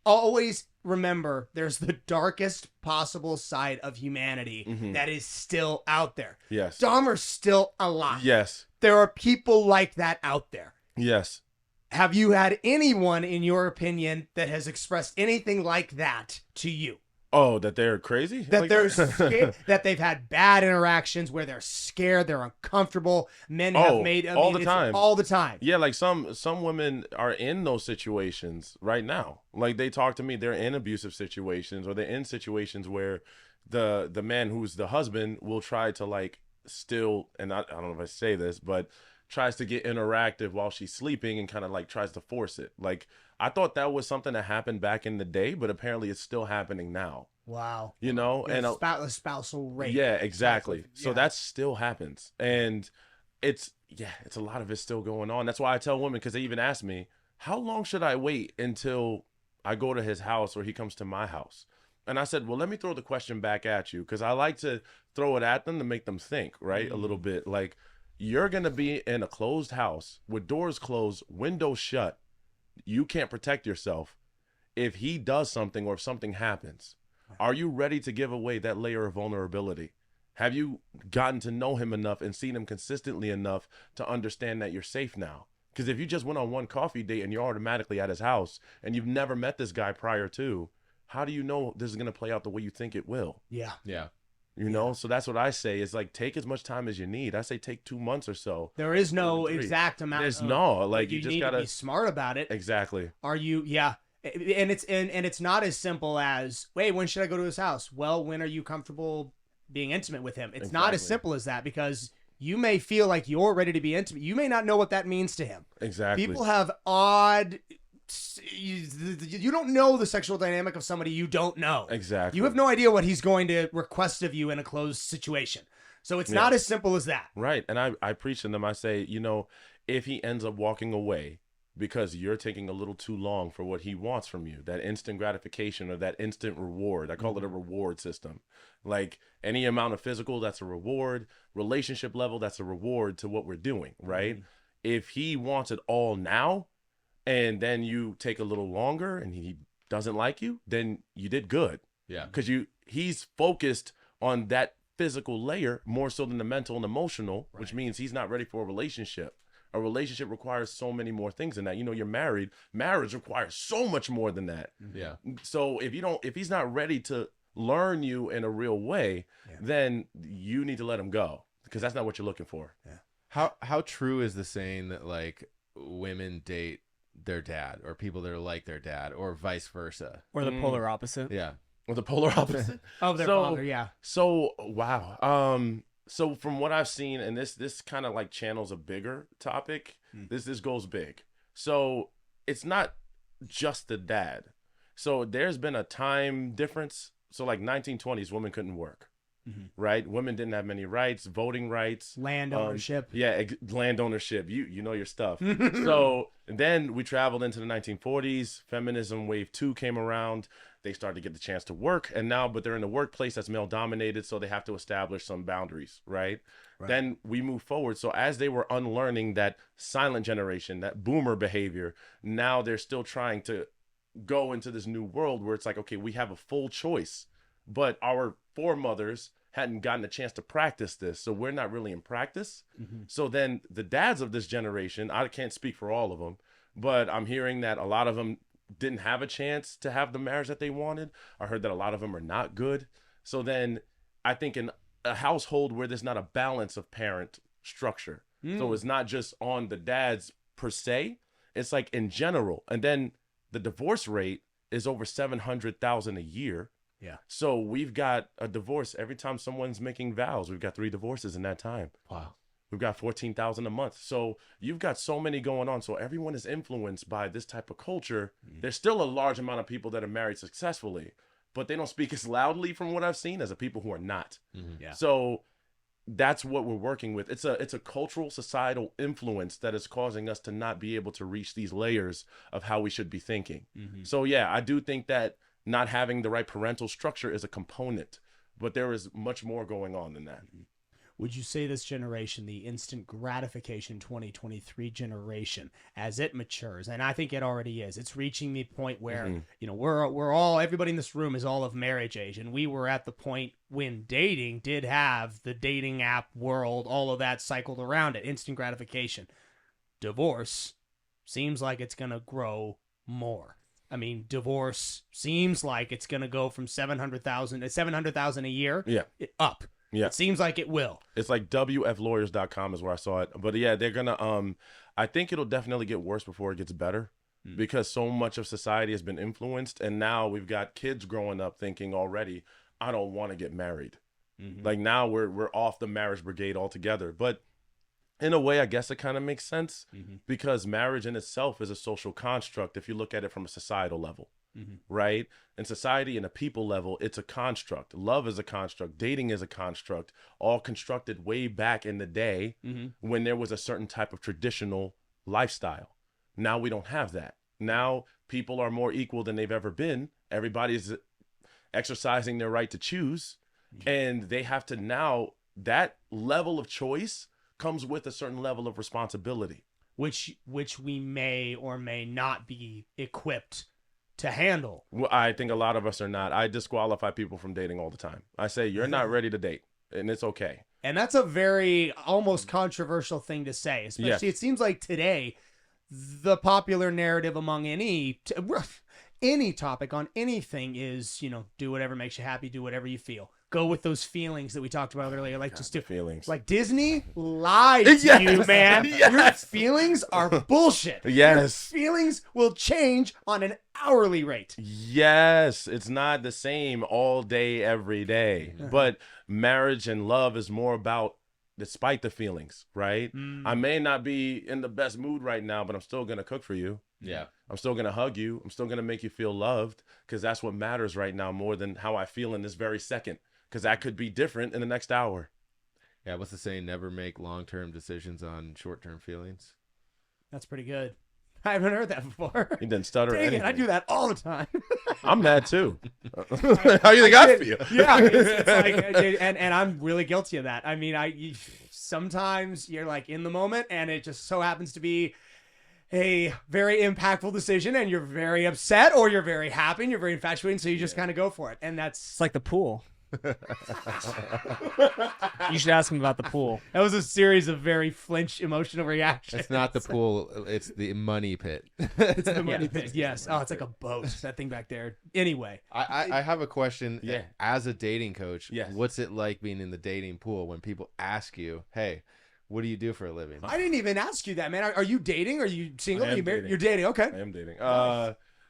always, remember, there's the darkest possible side of humanity that is still out there. Yes. Dahmer's still alive. Yes. There are people like that out there. Yes. Have you had anyone, in your opinion, that has expressed anything like that to you? Oh, that they're crazy? That Like they're scared, that they've had bad interactions where they're scared, they're uncomfortable. Men have made all the time. All the time. Yeah, like some women are in those situations right now. Like they talk to me, they're in abusive situations, or they're in situations where the man who's the husband will try to like still, and I don't know if I say this, but tries to get interactive while she's sleeping and kind of like tries to force it. Like I thought that was something that happened back in the day, but apparently it's still happening now. Wow. You know, and spousal rape. Yeah, exactly. So Yeah. that still happens, and it's a lot of it still going on. That's why I tell women, because they even ask me, how long should I wait until I go to his house or he comes to my house? And I said, well, let me throw the question back at you, because I like to throw it at them to make them think, right? A little bit. Like, you're going to be in a closed house with doors closed, windows shut. You can't protect yourself. If he does something or if something happens, are you ready to give away that layer of vulnerability? Have you gotten to know him enough and seen him consistently enough to understand that you're safe now? Because if you just went on one coffee date and you're automatically at his house and you've never met this guy prior to, how do you know this is going to play out the way you think it will? Yeah. Yeah. You know, so that's what I say is like, take as much time as you need. I say take 2 months or so. There is no 3. exact amount. There's no, like, you just need gotta to be smart about it. Exactly. Are you? Yeah. And it's not as simple as, wait, when should I go to his house? Well, when are you comfortable being intimate with him? It's not as Exactly. simple as that, because you may feel like you're ready to be intimate. You may not know what that means to him. Exactly. People have odd. You don't know the sexual dynamic of somebody you don't know. Exactly. You have no idea what he's going to request of you in a closed situation. So it's not as simple as that. Right. And I preach to them. I say, you know, if he ends up walking away because you're taking a little too long for what he wants from you, that instant gratification or that instant reward, I call it a reward system. Like any amount of physical, that's a reward. Relationship level, that's a reward to what we're doing, right? If he wants it all now, and then you take a little longer and he doesn't like you, then you did good. Yeah. Because he's focused on that physical layer more so than the mental and emotional, which means he's not ready for a relationship. A relationship requires so many more things than that. You know, you're married. Marriage requires so much more than that. Yeah. So if he's not ready to learn you in a real way, then you need to let him go, because that's not what you're looking for. Yeah. How true is the saying that like women date their dad, or people that are like their dad, or vice versa? Or the polar opposite. Yeah. Or the polar opposite. Of their father, yeah. So wow. So from what I've seen, and this kind of like channels a bigger topic. This goes big. So it's not just the dad. So there's been a time difference. So like 1920s, women couldn't work. right? Women didn't have many rights, voting rights, Land ownership. land ownership. You know your stuff. So then we traveled into the 1940s. Feminism wave 2 came around. They started to get the chance to work, but they're in a workplace that's male dominated, so they have to establish some boundaries, right? Then we move forward. So as they were unlearning that silent generation, that boomer behavior, now they're still trying to go into this new world where it's like, okay, we have a full choice, but our foremothers hadn't gotten a chance to practice this, so we're not really in practice. So then the dads of this generation, I can't speak for all of them, but I'm hearing that a lot of them didn't have a chance to have the marriage that they wanted. I heard that a lot of them are not good. So then I think in a household where there's not a balance of parent structure, so it's not just on the dads per se, it's like in general. And then the divorce rate is over 700,000 a year. Yeah. So we've got a divorce every time someone's making vows. We've got 3 divorces in that time. Wow. We've got 14,000 a month. So you've got so many going on. So everyone is influenced by this type of culture. There's still a large amount of people that are married successfully, but they don't speak as loudly from what I've seen as the people who are not. Yeah. So that's what we're working with. It's a cultural, societal influence that is causing us to not be able to reach these layers of how we should be thinking. So yeah, I do think that not having the right parental structure is a component, but there is much more going on than that. Would you say this generation, the instant gratification 2023 generation, as it matures, and I think it already is, it's reaching the point where, we're all, everybody in this room is all of marriage age, and we were at the point when dating did have the dating app world, all of that cycled around it, instant gratification. Divorce seems like it's going to grow more. I mean, divorce seems like it's going to go from 700,000 a year up. Yeah. It seems like it will. It's like wflawyers.com is where I saw it. But yeah, they're going to, I think it'll definitely get worse before it gets better because so much of society has been influenced. And now we've got kids growing up thinking already, I don't want to get married. Like now we're off the marriage brigade altogether. But in a way, I guess it kind of makes sense because marriage in itself is a social construct if you look at it from a societal level. Right? In society and a people level, it's a construct. Love is a construct. Dating is a construct, all constructed way back in the day when there was a certain type of traditional lifestyle. Now we don't have that. Now people are more equal than they've ever been. Everybody's exercising their right to choose. And they have to now, that level of choice comes with a certain level of responsibility. Which we may or may not be equipped to handle. Well, I think a lot of us are not. I disqualify people from dating all the time. I say, you're not ready to date, and it's okay. And that's a very almost controversial thing to say, especially it seems like today, the popular narrative among any topic on anything is, do whatever makes you happy, do whatever you feel. Go with those feelings that we talked about earlier. Like, just do feelings. Like Disney lied to you, man. Your feelings are bullshit. Yes. Your feelings will change on an hourly rate. Yes. It's not the same all day, every day. But marriage and love is more about despite the feelings, right? I may not be in the best mood right now, but I'm still going to cook for you. Yeah. I'm still going to hug you. I'm still going to make you feel loved because that's what matters right now more than how I feel in this very second. Because that could be different in the next hour. Yeah, what's the saying? Never make long-term decisions on short-term feelings. That's pretty good. I haven't heard that before. He didn't stutter Dang anything. it, I do that all the time. I'm mad too. How you think I feel? Yeah, it's like, and I'm really guilty of that. I mean, sometimes you're like in the moment, and it just so happens to be a very impactful decision, and you're very upset, or you're very happy, and you're very infatuated, so you just kind of go for it, and It's like the pool. You should ask him about the pool. That was a series of very flinch emotional reactions. It's not the pool. It's the money pit. It's the money pit. Yes. Oh, it's like a boat. That thing back there. Anyway, I have a question. Yeah. As a dating coach, Yes. what's it like being in the dating pool when people ask you, "Hey, what do you do for a living?" I didn't even ask you that, man. Are you dating? Are you single? I Are am you married? dating. You're dating. Okay. I am dating.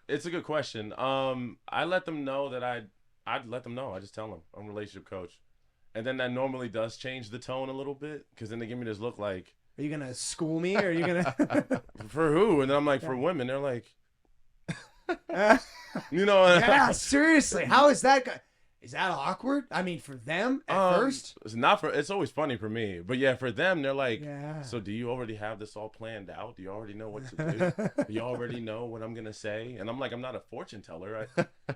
It's a good question. I let them know that I'd let them know. I just tell them I'm a relationship coach. And then that normally does change the tone a little bit because then they give me this look like, Are you going to school me or are you going to? for who? And then I'm like, for women. They're like, Yeah, seriously. How is that? Is that awkward? I mean, for them at first? It's not for. It's always funny for me, but yeah, for them, they're like, Yeah. so do you already have this all planned out? Do you already know what to do? Do you already know what I'm gonna say? And I'm like, I'm not a fortune teller,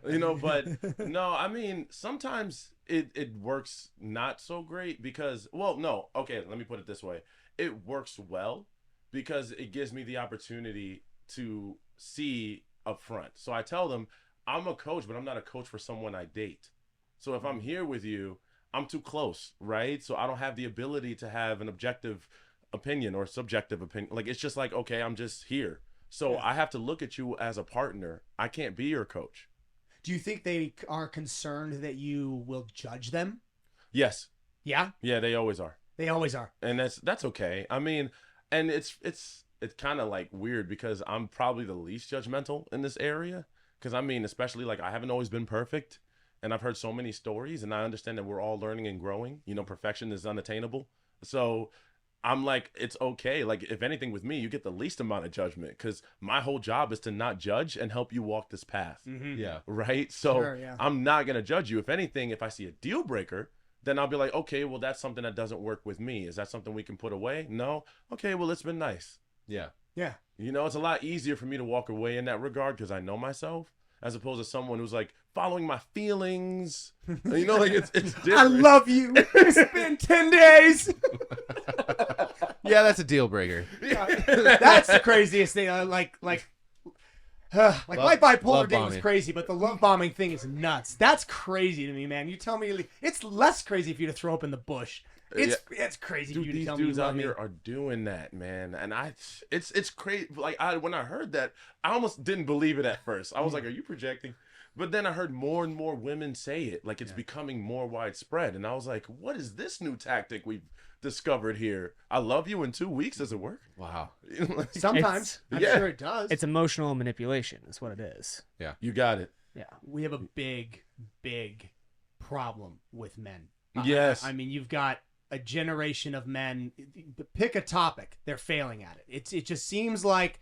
but no, I mean, sometimes it works not so great because, well, no, okay, let me put it this way. It works well because it gives me the opportunity to see up front. So I tell them, I'm a coach, but I'm not a coach for someone I date. So if I'm here with you, I'm too close, right? So I don't have the ability to have an objective opinion or subjective opinion. Like, it's just like, okay, I'm just here. So I have to look at you as a partner. I can't be your coach. Do you think they are concerned that you will judge them? Yes. Yeah? Yeah, they always are. They always are. And that's okay. I mean, and it's kind of like weird because I'm probably the least judgmental in this area. Because I mean, especially like I haven't always been perfect. And I've heard so many stories, and I understand that we're all learning and growing. You know, perfection is unattainable. So I'm like, it's okay. Like, if anything with me, you get the least amount of judgment because my whole job is to not judge and help you walk this path. Mm-hmm. Yeah. Right? So Sure, yeah. I'm not going to judge you. If anything, if I see a deal breaker, then I'll be like, okay, well, that's something that doesn't work with me. Is that something we can put away? No? Okay, well, it's been nice. Yeah. Yeah. You know, it's a lot easier for me to walk away in that regard because I know myself. As opposed to someone who's like following my feelings, you know, like it's different. I love you. It's been 10 days. Yeah, that's a deal breaker. That's the craziest thing. My bipolar love thing was bombing. crazy, but the love bombing thing is nuts. That's crazy to me, man. You tell me it's less crazy for you to throw up in the bush. It's crazy for Dude, you to these tell me you dudes love out me. here are doing that, man, and it's crazy. Like when I heard that, I almost didn't believe it at first. I was like, "Are you projecting?" But then I heard more and more women say it, like it's becoming more widespread, and I was like, "What is this new tactic we've discovered here? I love you in 2 weeks. Does it work?" Wow. Sometimes. I'm yeah. sure it does. It's emotional manipulation is what it is. You got it. Yeah. We have a big, big problem with men. Yes. I mean, you've got a generation of men. Pick a topic, they're failing at it. It just seems like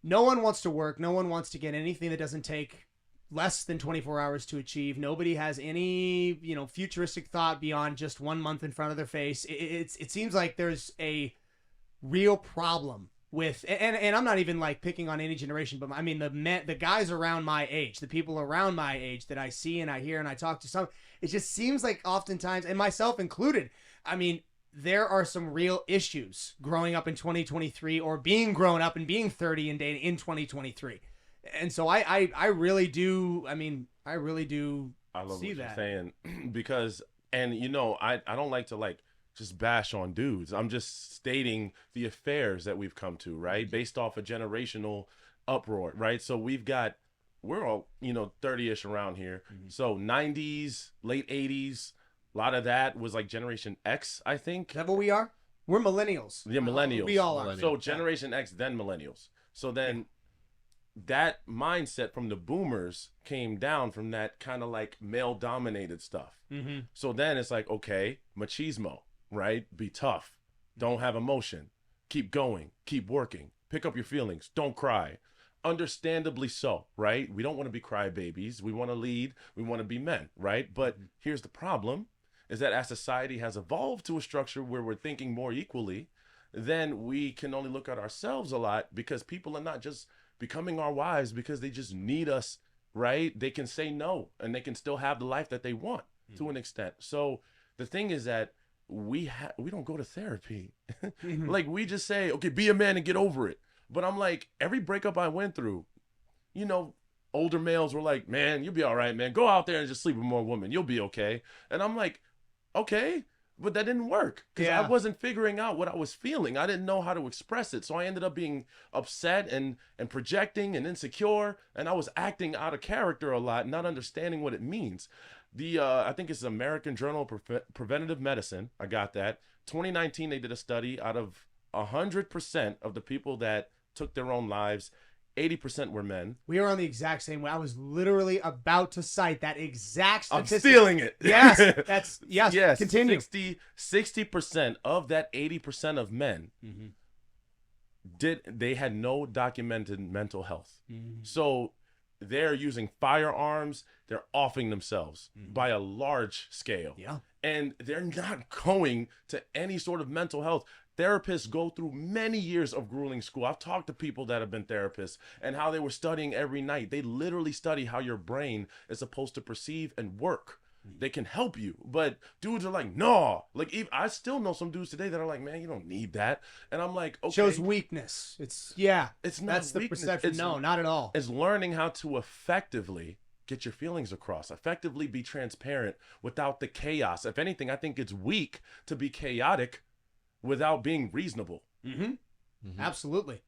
no one wants to work. No one wants to get anything that doesn't take less than 24 hours to achieve. Nobody has any, futuristic thought beyond just 1 month in front of their face. It seems like there's a real problem with, and I'm not even like picking on any generation, but I mean the guys around my age, the people around my age that I see and I hear and I talk to, some, it just seems like oftentimes, and myself included, I mean, there are some real issues growing up in 2023 or being grown up and being 30 and dating in 2023. And so I really do, I really do I love see what that. you're saying because, and I don't like to like just bash on dudes. I'm just stating the affairs that we've come to, right? Based off a generational uproar, right? So we're all, 30-ish around here. Mm-hmm. So 90s, late 80s, a lot of that was like Generation X, I think. Is that what we are? We're millennials. Yeah, millennials. We all are. So Generation X, then millennials. So then that mindset from the boomers came down from that kind of like male-dominated stuff. Mm-hmm. So then it's like, okay, machismo, right? Be tough. Don't have emotion. Keep going. Keep working. Pick up your feelings. Don't cry. Understandably so, right? We don't want to be crybabies. We want to lead. We want to be men, right? But here's the problem, is that as society has evolved to a structure where we're thinking more equally, then we can only look at ourselves a lot because people are not just becoming our wives because they just need us, right? They can say no and they can still have the life that they want to an extent. So the thing is that we don't go to therapy. Like we just say, okay, be a man and get over it. But I'm like, every breakup I went through, older males were like, man, you'll be all right, man. Go out there and just sleep with more women. You'll be okay. And I'm like, okay, but that didn't work because I wasn't figuring out what I was feeling. I didn't know how to express it. So I ended up being upset and projecting and insecure. And I was acting out of character a lot, not understanding what it means. I think it's American Journal of Preventative Medicine. I got that. 2019, they did a study out of 100% of the people that took their own lives, 80% were men. We are on the exact same way. I was literally about to cite that exact statistic. I'm stealing it. Yes. Yes. Continue. 60% of that 80% of men they had no documented mental health. So they're using firearms, they're offing themselves by a large scale. Yeah. And they're not going to any sort of mental health. Therapists go through many years of grueling school. I've talked to people that have been therapists and how they were studying every night. They literally study how your brain is supposed to perceive and work. They can help you, but dudes are like, no. Like, I still know some dudes today that are like, man, you don't need that. And I'm like, okay, Shows weakness. It's not. That's the weakness. perception. No, not at all. It's learning how to effectively get your feelings across, effectively be transparent without the chaos. If anything, I think it's weak to be chaotic without being reasonable. Absolutely.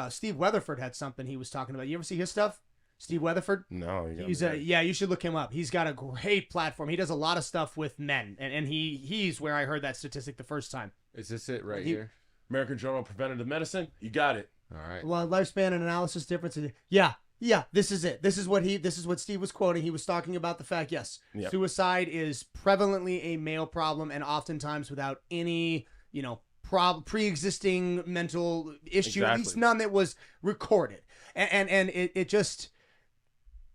Steve Weatherford had something he was talking about. You ever see his stuff? Steve Weatherford? No, Yeah, you should look him up. He's got a great platform. He does a lot of stuff with men, and he's where I heard that statistic the first time. Is this it right here? American Journal of Preventative Medicine. You got it. All right. Well, lifespan and analysis differences. Yeah, this is it. This is what Steve was quoting. He was talking about the fact, yes, suicide is prevalently a male problem, and oftentimes without any, pre-existing mental issue, at least none that was recorded. And it just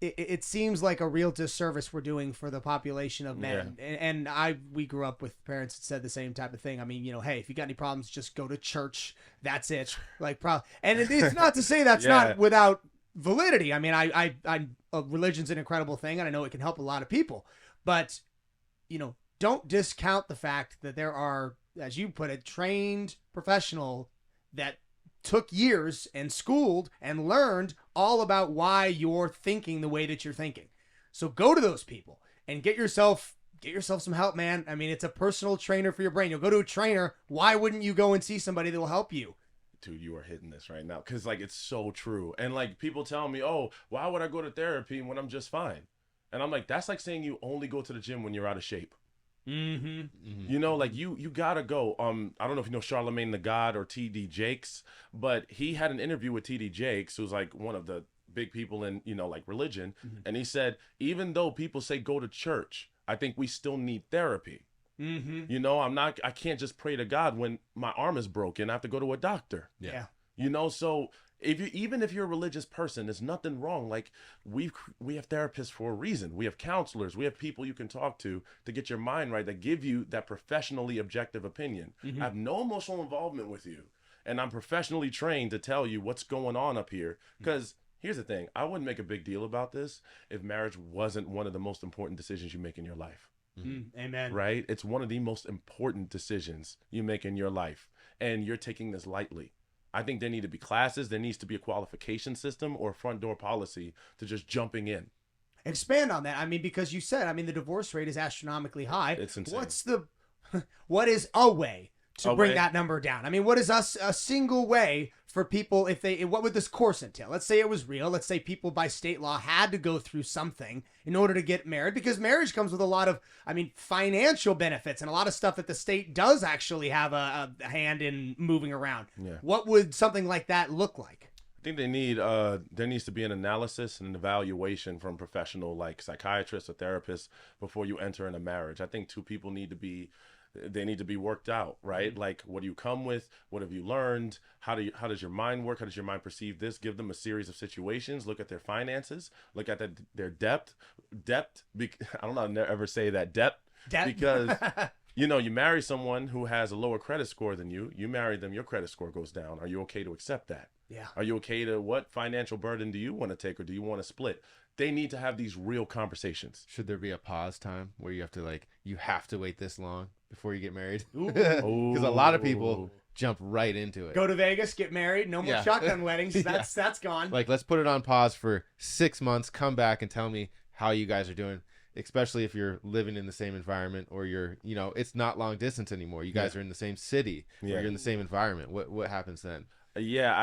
it seems like a real disservice we're doing for the population of men. And we grew up with parents that said the same type of thing. I mean, hey, if you got any problems, just go to church. That's it. Like, and it's not to say that's not without validity. I mean, religion's an incredible thing, and I know it can help a lot of people. But, don't discount the fact that there are, as you put it, trained professional that took years and schooled and learned all about why you're thinking the way that you're thinking. So go to those people and get yourself some help, man. I mean, it's a personal trainer for your brain. You'll go to a trainer. Why wouldn't you go and see somebody that will help you? Dude, you are hitting this right now, because it's so true. And people tell me, oh, why would I go to therapy when I'm just fine? And I'm like, that's like saying you only go to the gym when you're out of shape. You gotta go. I don't know if you know Charlemagne the God or T.D. Jakes, but he had an interview with T.D. Jakes, who's one of the big people in religion, and he said, even though people say go to church, I think we still need therapy. I can't just pray to God when my arm is broken. I have to go to a doctor. So even if you're a religious person, there's nothing wrong. We have therapists for a reason. We have counselors. We have people you can talk to get your mind right, that give you that professionally objective opinion. I have no emotional involvement with you, and I'm professionally trained to tell you what's going on up here. Because here's the thing, I wouldn't make a big deal about this if marriage wasn't one of the most important decisions you make in your life. Amen. Right? It's one of the most important decisions you make in your life, and you're taking this lightly. I think there need to be classes. There needs to be a qualification system or a front door policy to just jumping in. Expand on that. I mean, because you said, the divorce rate is astronomically high. It's insane. What is a way to bring that number down? I mean, what is a single way for people what would this course entail? Let's say it was real. Let's say people by state law had to go through something in order to get married, because marriage comes with a lot of, financial benefits and a lot of stuff that the state does actually have a hand in moving around. Yeah. What would something like that look like? I think there needs to be an analysis and an evaluation from professional psychiatrists or therapists before you enter in a marriage. I think two people need to be worked out, right? What do you come with? What have you learned? How does your mind work? How does your mind perceive this? Give them a series of situations. Look at their finances. Look at their depth. I don't know. I never ever say that depth. Because you marry someone who has a lower credit score than you. You marry them, your credit score goes down. Are you okay to accept that? Yeah. Are you okay to, what financial burden do you want to take, or do you want to split? They need to have these real conversations. Should there be a pause time where you have to wait this long before you get married? Because a lot of people jump right into it. Go to Vegas, get married, no more shotgun weddings. That's gone. Let's put it on pause for 6 months, come back and tell me how you guys are doing, especially if you're living in the same environment, or you're, it's not long distance anymore. You guys are in the same city, or you're in the same environment. What happens then? Yeah,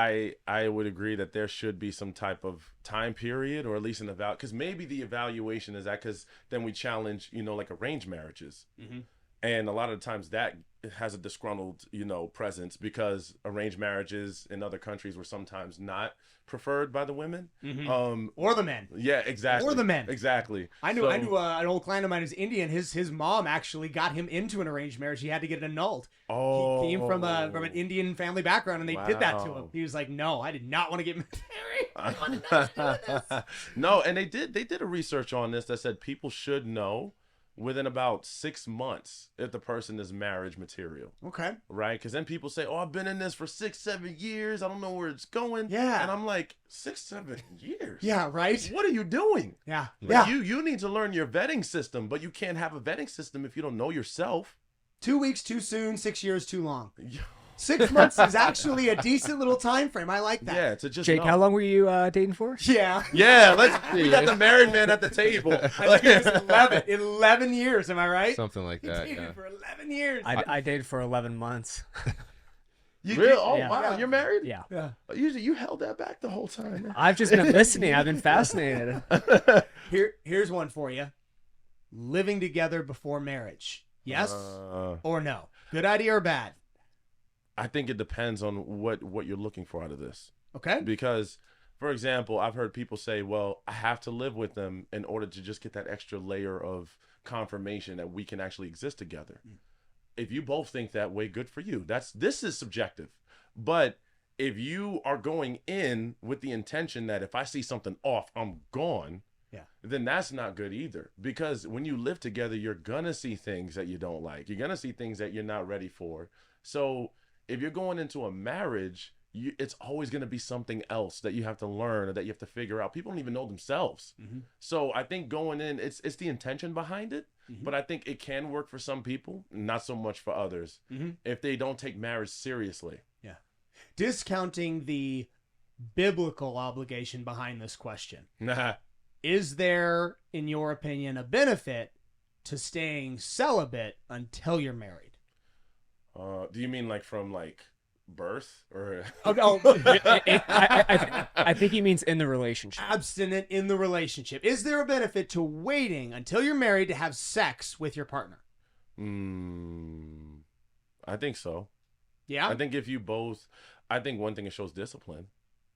I would agree that there should be some type of time period, or at least an because maybe the evaluation is that, because then we challenge, arranged marriages. And a lot of the times that has a disgruntled, presence, because arranged marriages in other countries were sometimes not preferred by the women. Or the men. Yeah, exactly. Or the men. Exactly. I knew an old client of mine who's Indian. His mom actually got him into an arranged marriage. He had to get it annulled. He came from an Indian family background, and they did that to him. He was like, no, I did not want to get married. No, and they did a research on this that said people should know within about 6 months if the person is marriage material. Okay. Right? Because then people say, oh, I've been in this for 6-7 years. I don't know where it's going. Yeah. And I'm like, 6-7 years? Yeah, right? What are you doing? Yeah. Like, you need to learn your vetting system, but you can't have a vetting system if you don't know yourself. 2 weeks too soon, 6 years too long. 6 months is actually a decent little time frame. I like that. Yeah, to just Jake, know. how long were you dating for? Yeah. Yeah, we got the married man at the table. I think it was 11 years, am I right? Something like He that. dated Yeah. for 11 years. I dated for 11 months. Real? Oh, Yeah. wow. You're married? Yeah. Yeah. Usually you held that back the whole time. Man. I've just been listening. I've been fascinated. Here's one for you. Living together before marriage. Yes or no? Good idea or bad? I think it depends on what you're looking for out of this. Okay. Because, for example, I've heard people say, well, I have to live with them in order to just get that extra layer of confirmation that we can actually exist together. If you both think that way, good for you. This is subjective. But if you are going in with the intention that if I see something off, I'm gone, then that's not good either. Because when you live together, you're gonna see things that you don't like. You're gonna see things that you're not ready for. So if you're going into a marriage, it's always going to be something else that you have to learn or that you have to figure out. People don't even know themselves. So I think going in, it's the intention behind it. But I think it can work for some people, not so much for others, if they don't take marriage seriously. Yeah. Discounting the biblical obligation behind this question. Is there, in your opinion, a benefit to staying celibate until you're married? Do you mean like from like birth or? I think he means in the relationship. Abstinent in the relationship. Is there a benefit to waiting until you're married to have sex with your partner? I think so. Yeah. I think if you both, I think one thing it shows discipline.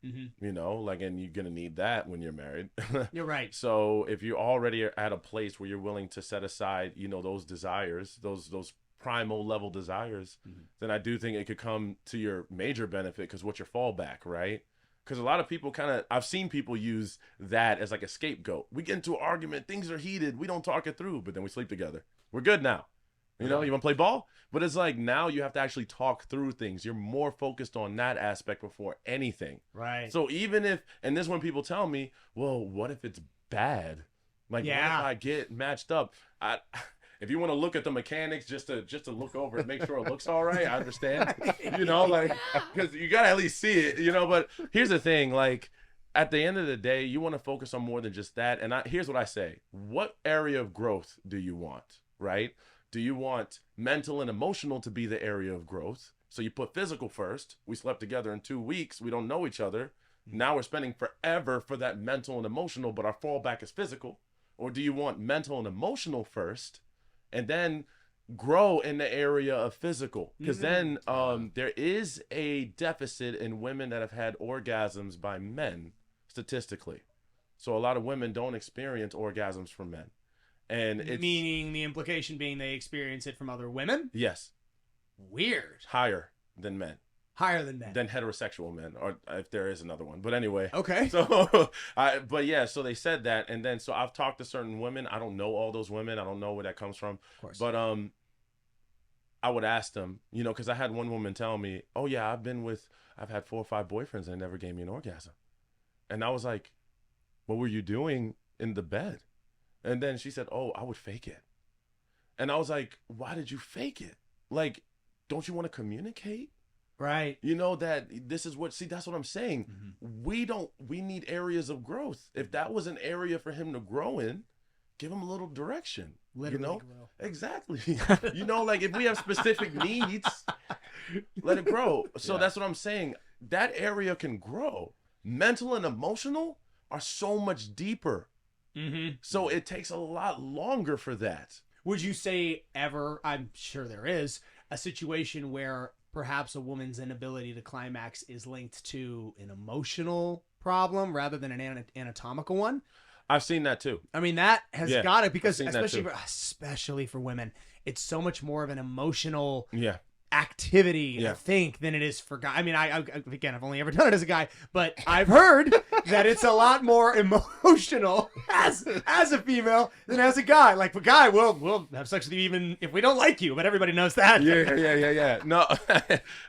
You know, like, and you're gonna need that when you're married. You're right. So if you're already at a place where you're willing to set aside, you know, those desires, those primal level desires, then I do think it could come to your major benefit, because what's your fallback, right? Because a lot of people I've seen people use that as like a scapegoat. We get into an argument, things are heated, we don't talk it through, but then we sleep together. We're good now. You know, you want to play ball? But it's like now you have to actually talk through things. You're more focused on that aspect before anything. Right. So even if, and this is when people tell me, well, what if it's bad? Like, what if I get matched up? If you want to look at the mechanics just to look over and make sure it looks all right, I understand. You know, like, because you got to at least see it, you know. But here's the thing, like, at the end of the day, you want to focus on more than just that. And here's what I say. What area of growth do you want, right? Do you want mental and emotional to be the area of growth? So you put physical first. We slept together in 2 weeks. We don't know each other. Now we're spending forever for that mental and emotional, but our fallback is physical. Or do you want mental and emotional first and then grow in the area of physical? Because then there is a deficit in women that have had orgasms by men, statistically. So a lot of women don't experience orgasms from men. And it's, meaning the implication being they experience it from other women? Yes. Weird. Higher than men. Higher than men. Than heterosexual men, or if there is another one. But anyway. Okay. So, but yeah, so they said that. And then, so I've talked to certain women. I don't know all those women. I don't know where that comes from. Of course. But I would ask them, you know, because I had one woman tell me, oh yeah, I've had 4 or 5 boyfriends and they never gave me an orgasm. And I was like, what were you doing in the bed? And then she said, oh, I would fake it. And I was like, why did you fake it? Like, don't you want to communicate? Right. You know, that this is what, see, that's what I'm saying. We need areas of growth. If that was an area for him to grow in, give him a little direction. Literally you know? grow. Exactly. You know, like if we have specific needs, let it grow. So that's what I'm saying. That area can grow. Mental and emotional are so much deeper. So it takes a lot longer for that. Would you say ever, I'm sure there is, a situation where perhaps a woman's inability to climax is linked to an emotional problem rather than an anatomical one? I've seen that too. I mean, that has got it, because I've seen that especially for women, it's so much more of an emotional activity, Yeah. I think, than it is for guys. I mean, I again, I've only ever done it as a guy, but I've heard that it's a lot more emotional as a female than as a guy. Like, a guy, we'll have sex with you even if we don't like you, but everybody knows that. Yeah. No,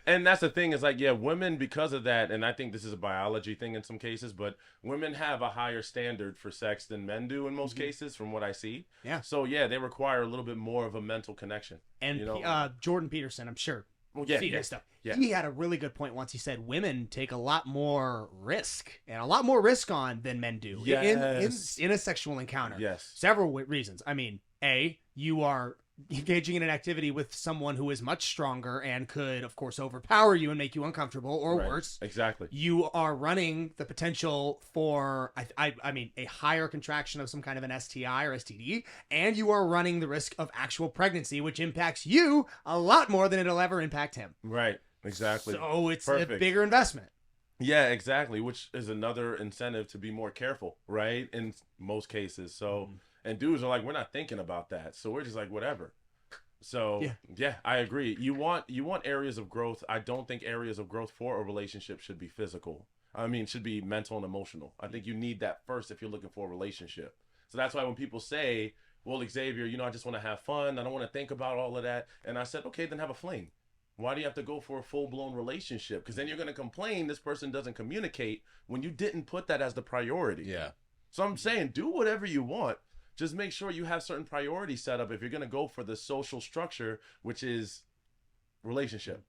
and that's the thing is like, yeah, women, because of that, and I think this is a biology thing in some cases, but women have a higher standard for sex than men do in most cases, from what I see. Yeah. So yeah, they require a little bit more of a mental connection. And you know? Jordan Peterson, I'm sure. Well, yeah, See yeah, his stuff. yeah. He had a really good point once. He said women take a lot more risk and a lot more risk on than men do Yes. in a sexual encounter. Yes. Several reasons. I mean, A, you are engaging in an activity with someone who is much stronger and could, of course, overpower you and make you uncomfortable, or Right. worse. Exactly. You are running the potential for, I mean, a higher contraction of some kind of an STI or STD, and you are running the risk of actual pregnancy, which impacts you a lot more than it'll ever impact him. Right. Exactly. So it's a Perfect. bigger investment. Yeah, exactly. Which is another incentive to be more careful, right? In most cases. So, and dudes are like, we're not thinking about that. So we're just like, whatever. So yeah, I agree. You want areas of growth. I don't think areas of growth for a relationship should be physical. I mean, should be mental and emotional. I think you need that first if you're looking for a relationship. So that's why when people say, well, Xavier, I just want to have fun. I don't want to think about all of that. And I said, okay, then have a fling. Why do you have to go for a full-blown relationship? Because then you're going to complain this person doesn't communicate when you didn't put that as the priority. Yeah. So I'm saying do whatever you want. Just make sure you have certain priorities set up if you're going to go for the social structure, which is relationship.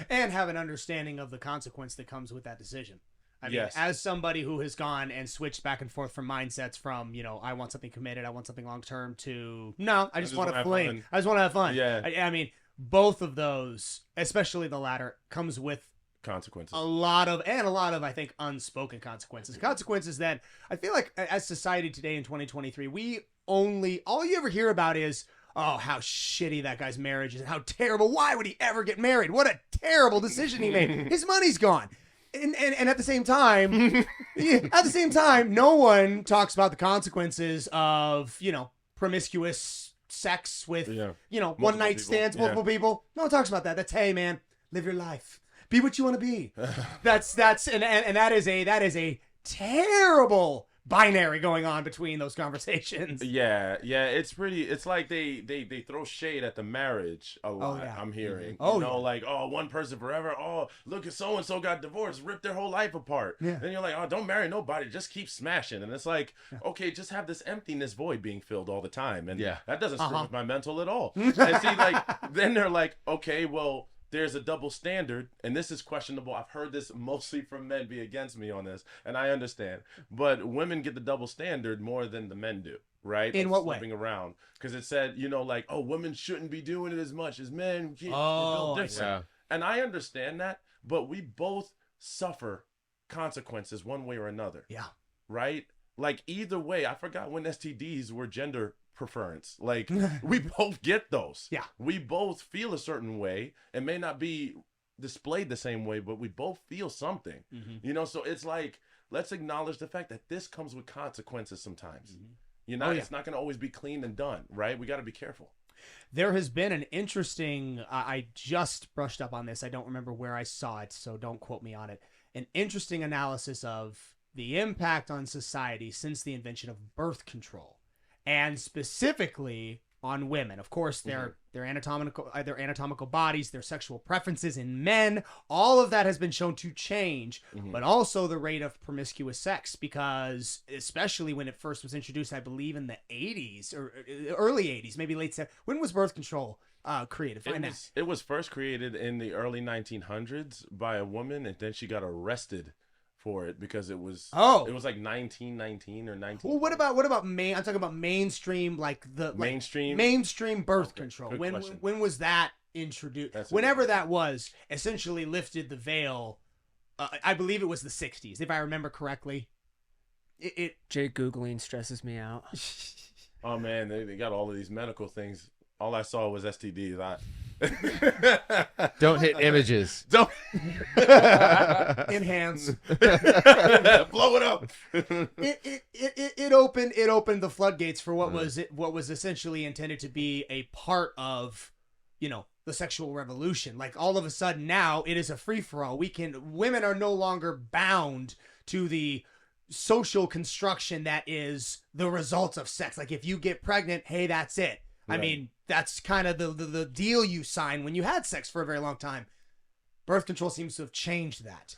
And have an understanding of the consequence that comes with that decision. I mean, Yes. as somebody who has gone and switched back and forth from mindsets from, I want something committed, I want something long-term, to, no, I just want to wanna have fling. fun. I just want to have fun. Yeah. I mean, both of those, especially the latter, comes with Consequences. a lot of, I think, unspoken consequences. Consequences that I feel like as society today in 2023, all you ever hear about is, oh, how shitty that guy's marriage is, and how terrible. Why would he ever get married? What a terrible decision he made. His money's gone. And at the same time, no one talks about the consequences of, promiscuous sex with, one night people. stands, Yeah. multiple people. No one talks about that. That's, hey man, live your life. Be what you want to be. That's and that is a terrible binary going on between those conversations. Yeah, it's like they throw shade at the marriage a lot. yeah. I'm hearing. Oh, like, oh, one person forever. Oh, look at so and so got divorced, ripped their whole life apart. Yeah. Then you're like, oh, don't marry nobody, just keep smashing. And it's like, okay, just have this emptiness void being filled all the time. And that doesn't screw with my mental at all. And see, like, then they're like, okay, well, there's a double standard, and this is questionable. I've heard this mostly from men be against me on this, and I understand. But women get the double standard more than the men do, right? In what way? Slipping around. Because it said, like, oh, women shouldn't be doing it as much as men. Oh, different. Yeah. And I understand that, but we both suffer consequences one way or another. Yeah. Right? Like, either way, I forgot when STDs were gender preference. Like, we both get those. Yeah. We both feel a certain way. It may not be displayed the same way, but we both feel something. So it's like, let's acknowledge the fact that this comes with consequences sometimes. It's not going to always be clean and done, right? We got to be careful. There has been an interesting, I just brushed up on this. I don't remember where I saw it, so don't quote me on it. An interesting analysis of the impact on society since the invention of birth control, and specifically on women. Of course, their anatomical bodies, their sexual preferences in men, all of that has been shown to change, but also the rate of promiscuous sex, because especially when it first was introduced, I believe in the 80s or early 80s, maybe late 70s. When was birth control created? It was first created in the early 1900s by a woman, and then she got arrested for it because it was like 1919 or 19. Well, what about I'm talking about mainstream, mainstream birth control. When was that introduced? Whenever that was, essentially lifted the veil. I believe it was the 60s, if I remember correctly. Jay Googling stresses me out. Oh man, they got all of these medical things. All I saw was STDs. Don't hit images. Don't enhance. Blow it up. It opened the floodgates for what was essentially intended to be a part of, the sexual revolution. Like all of a sudden now it is a free for all. Women are no longer bound to the social construction that is the result of sex. Like if you get pregnant, hey, that's it. Right. I mean, that's kind of the deal you sign when you had sex for a very long time. Birth control seems to have changed that.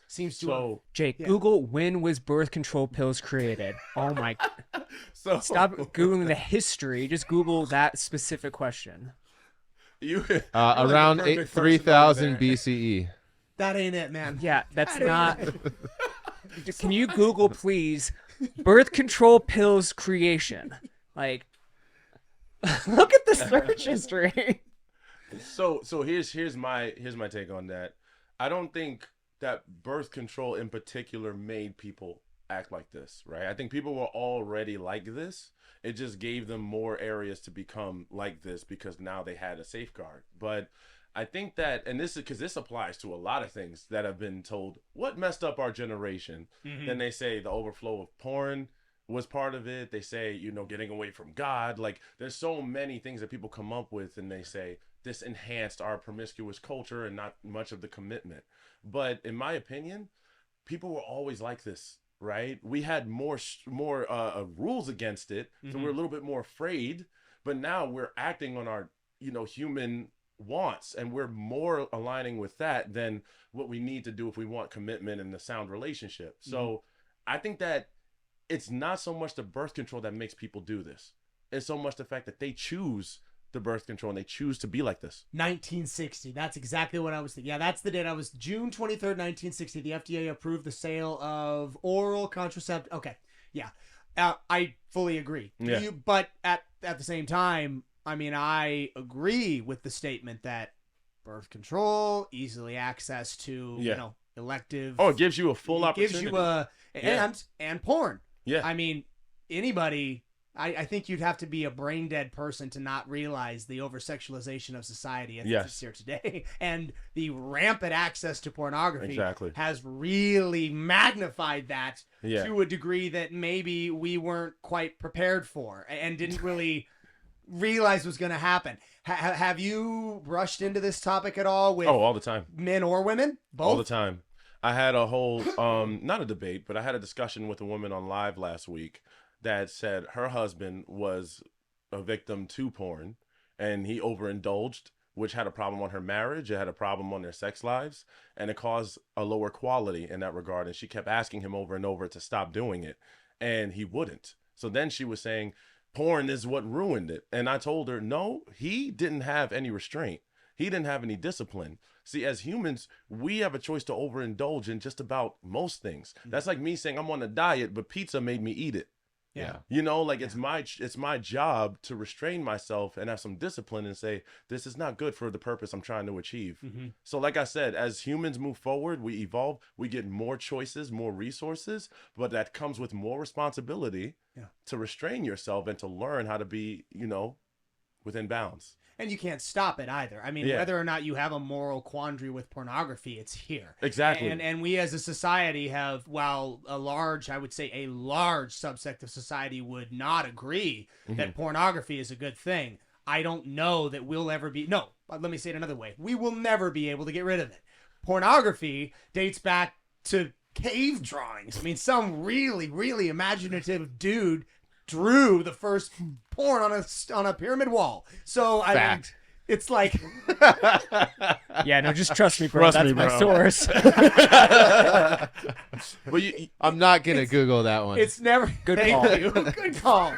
Jake, Google when was birth control pills created. Oh my. Stop Googling the history. Just Google that specific question. Around 3000 BCE. That ain't it, man. Yeah, that's not. Can you Google, please, birth control pills creation? Like, look at the search history. So here's my take on that. I don't think that birth control in particular made people act like this, right? I think people were already like this. It just gave them more areas to become like this because now they had a safeguard. But I think that, and this is because this applies to a lot of things that have been told, what messed up our generation. Then they say the overflow of porn was part of it. They say, getting away from God. Like there's so many things that people come up with and they say this enhanced our promiscuous culture and not much of the commitment. But in my opinion, people were always like this, right? We had more rules against it. So we're a little bit more afraid, but now we're acting on our, human wants, and we're more aligning with that than what we need to do if we want commitment and a sound relationship. So I think that it's not so much the birth control that makes people do this. It's so much the fact that they choose the birth control and they choose to be like this. 1960. That's exactly what I was thinking. Yeah, that's the date. June 23rd, 1960. The FDA approved the sale of oral contraceptive. Okay. Yeah. I fully agree. Yeah. But at the same time, I mean, I agree with the statement that birth control, easily access to, elective. Oh, it gives you a full opportunity. Gives you and porn. Yeah. I mean, anybody, I think you'd have to be a brain dead person to not realize the over-sexualization of society as it's here today. And the rampant access to pornography has really magnified that to a degree that maybe we weren't quite prepared for and didn't really realize was going to happen. Have you brushed into this topic at all with all the time, men or women? Both? All the time. I had a whole, not a debate, but I had a discussion with a woman on live last week that said her husband was a victim to porn and he overindulged, which had a problem on her marriage. It had a problem on their sex lives, and it caused a lower quality in that regard. And she kept asking him over and over to stop doing it, and he wouldn't. So then she was saying porn is what ruined it. And I told her, no, he didn't have any restraint. He didn't have any discipline. See, as humans, we have a choice to overindulge in just about most things. That's like me saying I'm on a diet, but pizza made me eat it. Yeah. It's my job to restrain myself and have some discipline and say, this is not good for the purpose I'm trying to achieve. So like I said, as humans move forward, we evolve, we get more choices, more resources, but that comes with more responsibility to restrain yourself and to learn how to be, within bounds. And you can't stop it either. I mean, whether or not you have a moral quandary with pornography, it's here. Exactly. And we as a society have, while a large subsect of society would not agree that pornography is a good thing, I don't know that we'll ever be, let me say it another way. We will never be able to get rid of it. Pornography dates back to cave drawings. I mean, some really, really imaginative dude drew the first porn on a pyramid wall. So I mean, it's like just trust me, bro. That's my source. But I'm not gonna Google that one. It's never good call.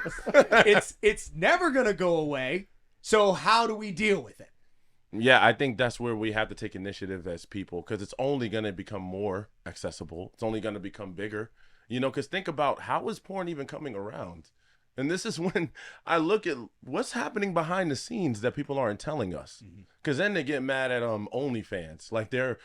It's never gonna go away. So how do we deal with it? Yeah, I think that's where we have to take initiative as people, because it's only gonna become more accessible. It's only gonna become bigger. Because think about, how is porn even coming around? And this is when I look at what's happening behind the scenes that people aren't telling us. Because then they get mad at OnlyFans. Like there's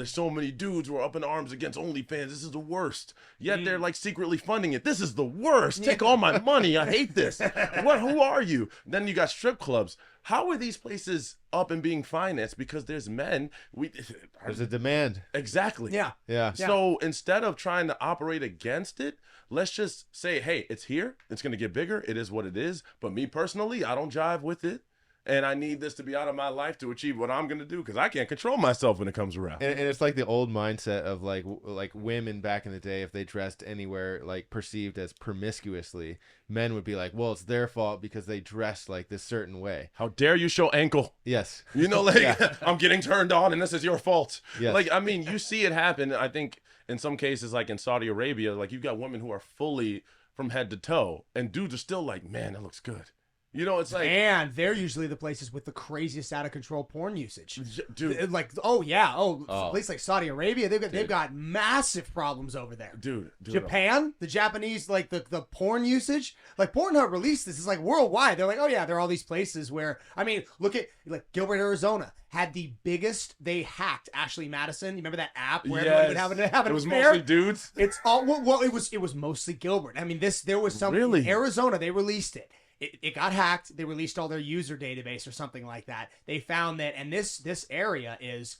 so many dudes who are up in arms against OnlyFans. This is the worst. Yet they're like secretly funding it. This is the worst. Take all my money. I hate this. Who are you? Then you got strip clubs. How are these places up and being financed? Because there's men. There's a demand. Exactly. Yeah. So instead of trying to operate against it, let's just say, hey, it's here. It's going to get bigger. It is what it is. But me personally, I don't jive with it. and I need this to be out of my life to achieve what I'm gonna do because I can't control myself when it comes around. And it's like the old mindset of like women back in the day, if they dressed anywhere like perceived as promiscuously, men would be like, well, it's their fault because they dressed like this certain way. How dare you show ankle? Yes. You know, like I'm getting turned on and this is your fault. Yes. Like, I mean, you see it happen. I think in some cases, like in Saudi Arabia, like you've got women who are fully from head to toe and dudes are still like, man, that looks good. You know, it's like, and they're usually the places with the craziest out of control porn usage. dude, Like, oh yeah, Oh. a place like Saudi Arabia, they've got massive problems over there. dude. Japan, the Japanese, like the porn usage, like Pornhub released this. It's like worldwide. They're like, oh yeah, there are all these places where, I mean, look at like Gilbert, Arizona had the biggest. They hacked Ashley Madison. You remember that app where everybody would have an it was affair? mostly dudes. It's all well. It was mostly Gilbert. I mean, there was some Really? Arizona. They released it. It got hacked. They released all their user database or something like that. They found that, and this area is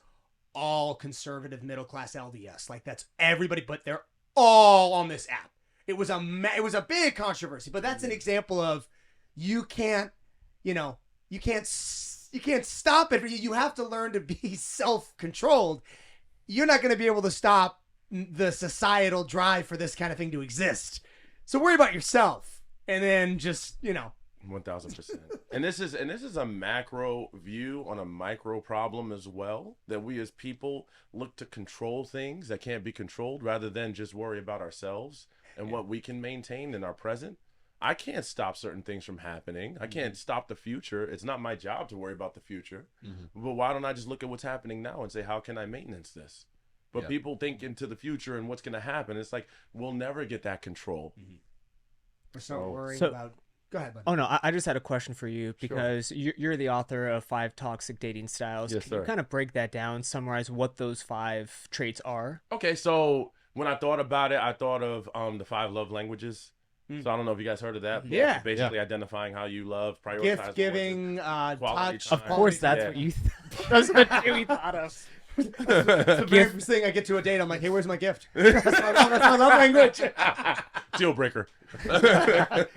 all conservative middle class LDS. Like that's everybody, but they're all on this app. It was a big controversy, but that's an example of you can't stop it. You have to learn to be self-controlled. You're not going to be able to stop the societal drive for this kind of thing to exist. So worry about yourself. And then just, 1000%. And this is a macro view on a micro problem as well, that we as people look to control things that can't be controlled rather than just worry about ourselves and what we can maintain in our present. I can't stop certain things from happening. I can't stop the future. It's not my job to worry about the future. But why don't I just look at what's happening now and say, how can I maintenance this? But people think into the future and what's going to happen. It's like, we'll never get that control. We're so worried So- about. Go ahead, bud. Oh no, I just had a question for you because you're the author of 5 Toxic Dating Styles. Yes, Can sir. you kind of break that down, summarize what those 5 traits are? Okay, so when I thought about it, I thought of the 5 love languages. So I don't know if you guys heard of that. Yeah. Basically identifing how you love, prioritize. Gift giving, quality touch. time. Of course, that's Yeah. what you. That's what you thought of. The very first thing I get to a date, I'm like, hey, where's my gift? That's my love language. Deal breaker.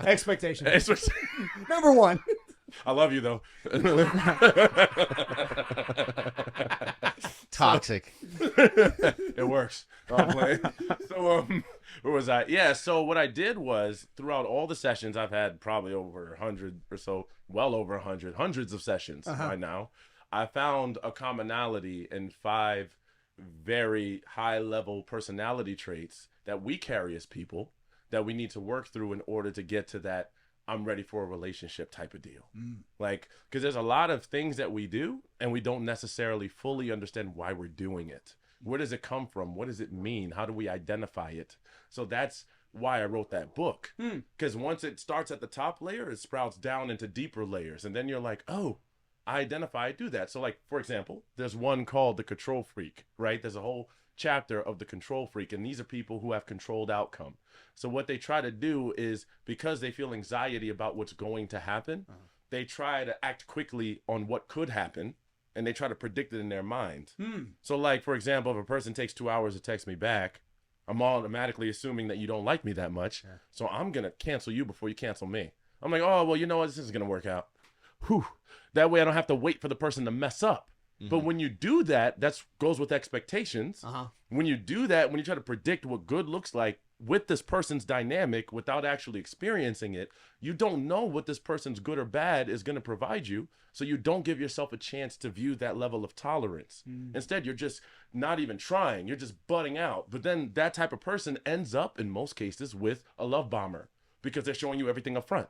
Expectation. Number 1. I love you though. Toxic. It works. No, I'm playing. So where was I? Yeah. So what I did was throughout all the sessions, I've had probably over 100 or so, well over 100, hundreds of sessions by now. I found a commonality in 5 very high level personality traits that we carry as people that we need to work through in order to get to that I'm ready for a relationship type of deal. Like, because there's a lot of things that we do and we don't necessarily fully understand why we're doing it. Where does it come from? What does it mean? How do we identify it? So that's why I wrote that book. Because once it starts at the top layer, it sprouts down into deeper layers. And then you're like, oh, I identify, I do that. So like, for example, there's one called the control freak, right? There's a whole chapter of the control freak. And these are people who have controlled outcome. So what they try to do is, because they feel anxiety about what's going to happen, they try to act quickly on what could happen. And they try to predict it in their mind. So like, for example, if a person takes 2 hours to text me back, I'm automatically assuming that you don't like me that much. So I'm going to cancel you before you cancel me. I'm like, oh, well, you know what? This is going to work out. Whew. That way I don't have to wait for the person to mess up. But when you do that, that goes with expectations. When you do that, when you try to predict what good looks like with this person's dynamic without actually experiencing it, you don't know what this person's good or bad is going to provide you. So you don't give yourself a chance to view that level of tolerance. Instead, you're just not even trying. You're just butting out. But then that type of person ends up, in most cases, with a love bomber because they're showing you everything up front.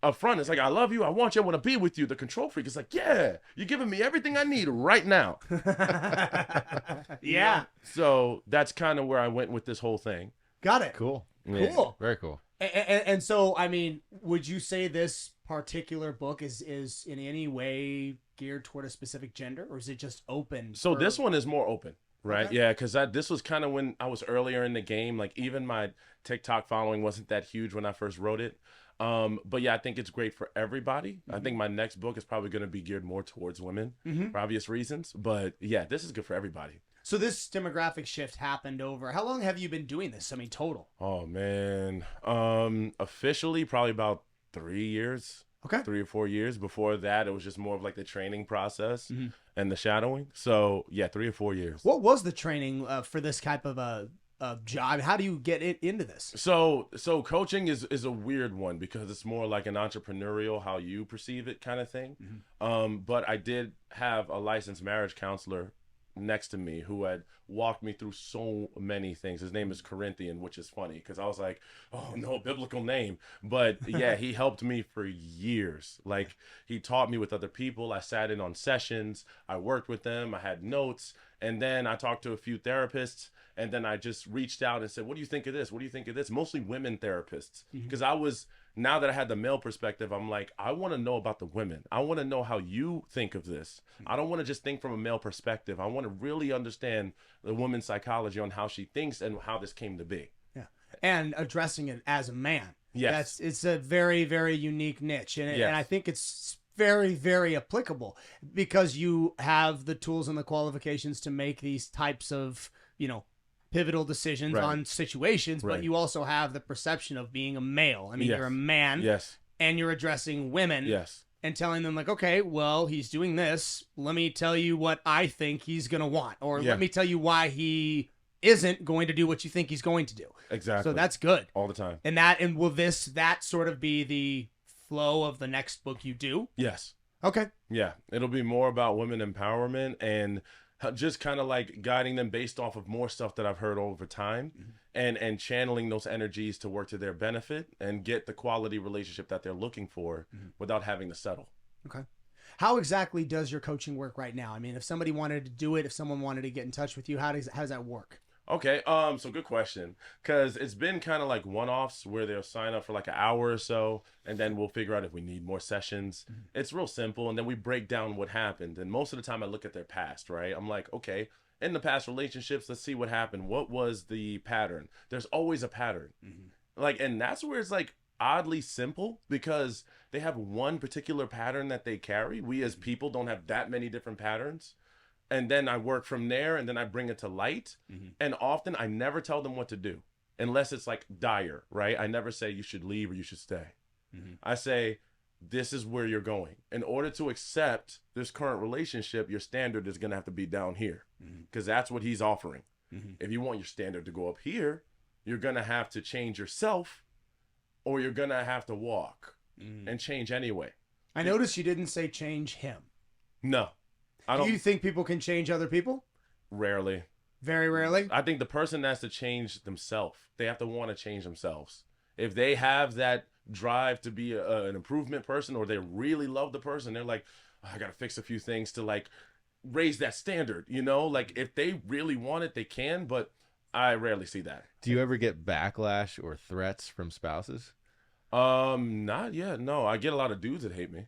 Up front, it's like, I love you, I want you, I want to be with you. The control freak is like, yeah, you're giving me everything I need right now. Yeah. So that's kind of where I went with this whole thing. Got it. Cool. Cool. Very cool. And so, I mean, would you say this particular book is in any way geared toward a specific gender, or is it just open? So this one is more open, right? Okay. Yeah, because this was kind of when I was earlier in the game. Like, even my TikTok following wasn't that huge when I first wrote it. But yeah, I think it's great for everybody. I think my next book is probably going to be geared more towards women for obvious reasons. But yeah, this is good for everybody. So this demographic shift happened over. How long have you been doing this? I mean, total. Oh man, officially probably about 3 years. Okay. 3 or 4 years. Before that, it was just more of like the training process and the shadowing. So yeah, 3 or 4 years. What was the training for this type of a job? How do you get it into this? So coaching is a weird one because it's more like an entrepreneurial, how you perceive it kind of thing. But I did have a licensed marriage counselor next to me who had walked me through so many things. His name is Corinthian, which is funny because I was like, oh no, biblical name. But yeah, he helped me for years. Like he taught me with other people. I sat in on sessions. I worked with them. I had notes. And then I talked to a few therapists. And then I just reached out and said, what do you think of this? What do you think of this? Mostly women therapists. Because now that I had the male perspective, I'm like, I want to know about the women. I want to know how you think of this. I don't want to just think from a male perspective. I want to really understand the woman's psychology on how she thinks and how this came to be. Yeah. And addressing it as a man. Yes. It's a very, very unique niche. And I think it's very, very applicable because you have the tools and the qualifications to make these types of, pivotal decisions on situations, but you also have the perception of being a male. I mean, you're a man, and you're addressing women, and telling them like, okay, well, he's doing this. Let me tell you what I think he's gonna want, or let me tell you why he isn't going to do what you think he's going to do. Exactly. So that's good all the time. And will that sort of be the flow of the next book you do? Yes. Okay. Yeah, it'll be more about women empowerment and just kind of like guiding them based off of more stuff that I've heard over time and channeling those energies to work to their benefit and get the quality relationship that they're looking for without having to settle. Okay. How exactly does your coaching work right now? I mean, if somebody wanted to do it, if someone wanted to get in touch with you, how does that work? Okay, so good question, because it's been kind of like one-offs where they'll sign up for like an hour or so, and then we'll figure out if we need more sessions. It's real simple, and then we break down what happened, and most of the time I look at their past, right? I'm like, okay, in the past relationships, let's see what happened. What was the pattern? There's always a pattern. Like, and that's where it's like oddly simple because they have one particular pattern that they carry. We as people don't have that many different patterns. And then I work from there and then I bring it to light. And often I never tell them what to do unless it's like dire, right? I never say you should leave or you should stay. I say, this is where you're going. In order to accept this current relationship, your standard is going to have to be down here because that's what he's offering. If you want your standard to go up here, you're going to have to change yourself or you're going to have to walk and change anyway. I noticed you didn't say change him. No. Do you think people can change other people? Rarely. Very rarely? I think the person has to change themselves. They have to want to change themselves. If they have that drive to be an improvement person or they really love the person, they're like, oh, I got to fix a few things to like raise that standard, Like if they really want it, they can, but I rarely see that. Do you ever get backlash or threats from spouses? Not yet. No, I get a lot of dudes that hate me.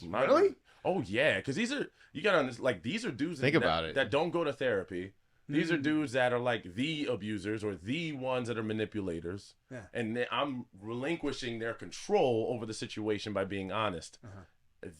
Really? Oh yeah, because these are these are dudes that don't go to therapy. These are dudes that are like the abusers or the ones that are manipulators, and I'm relinquishing their control over the situation by being honest.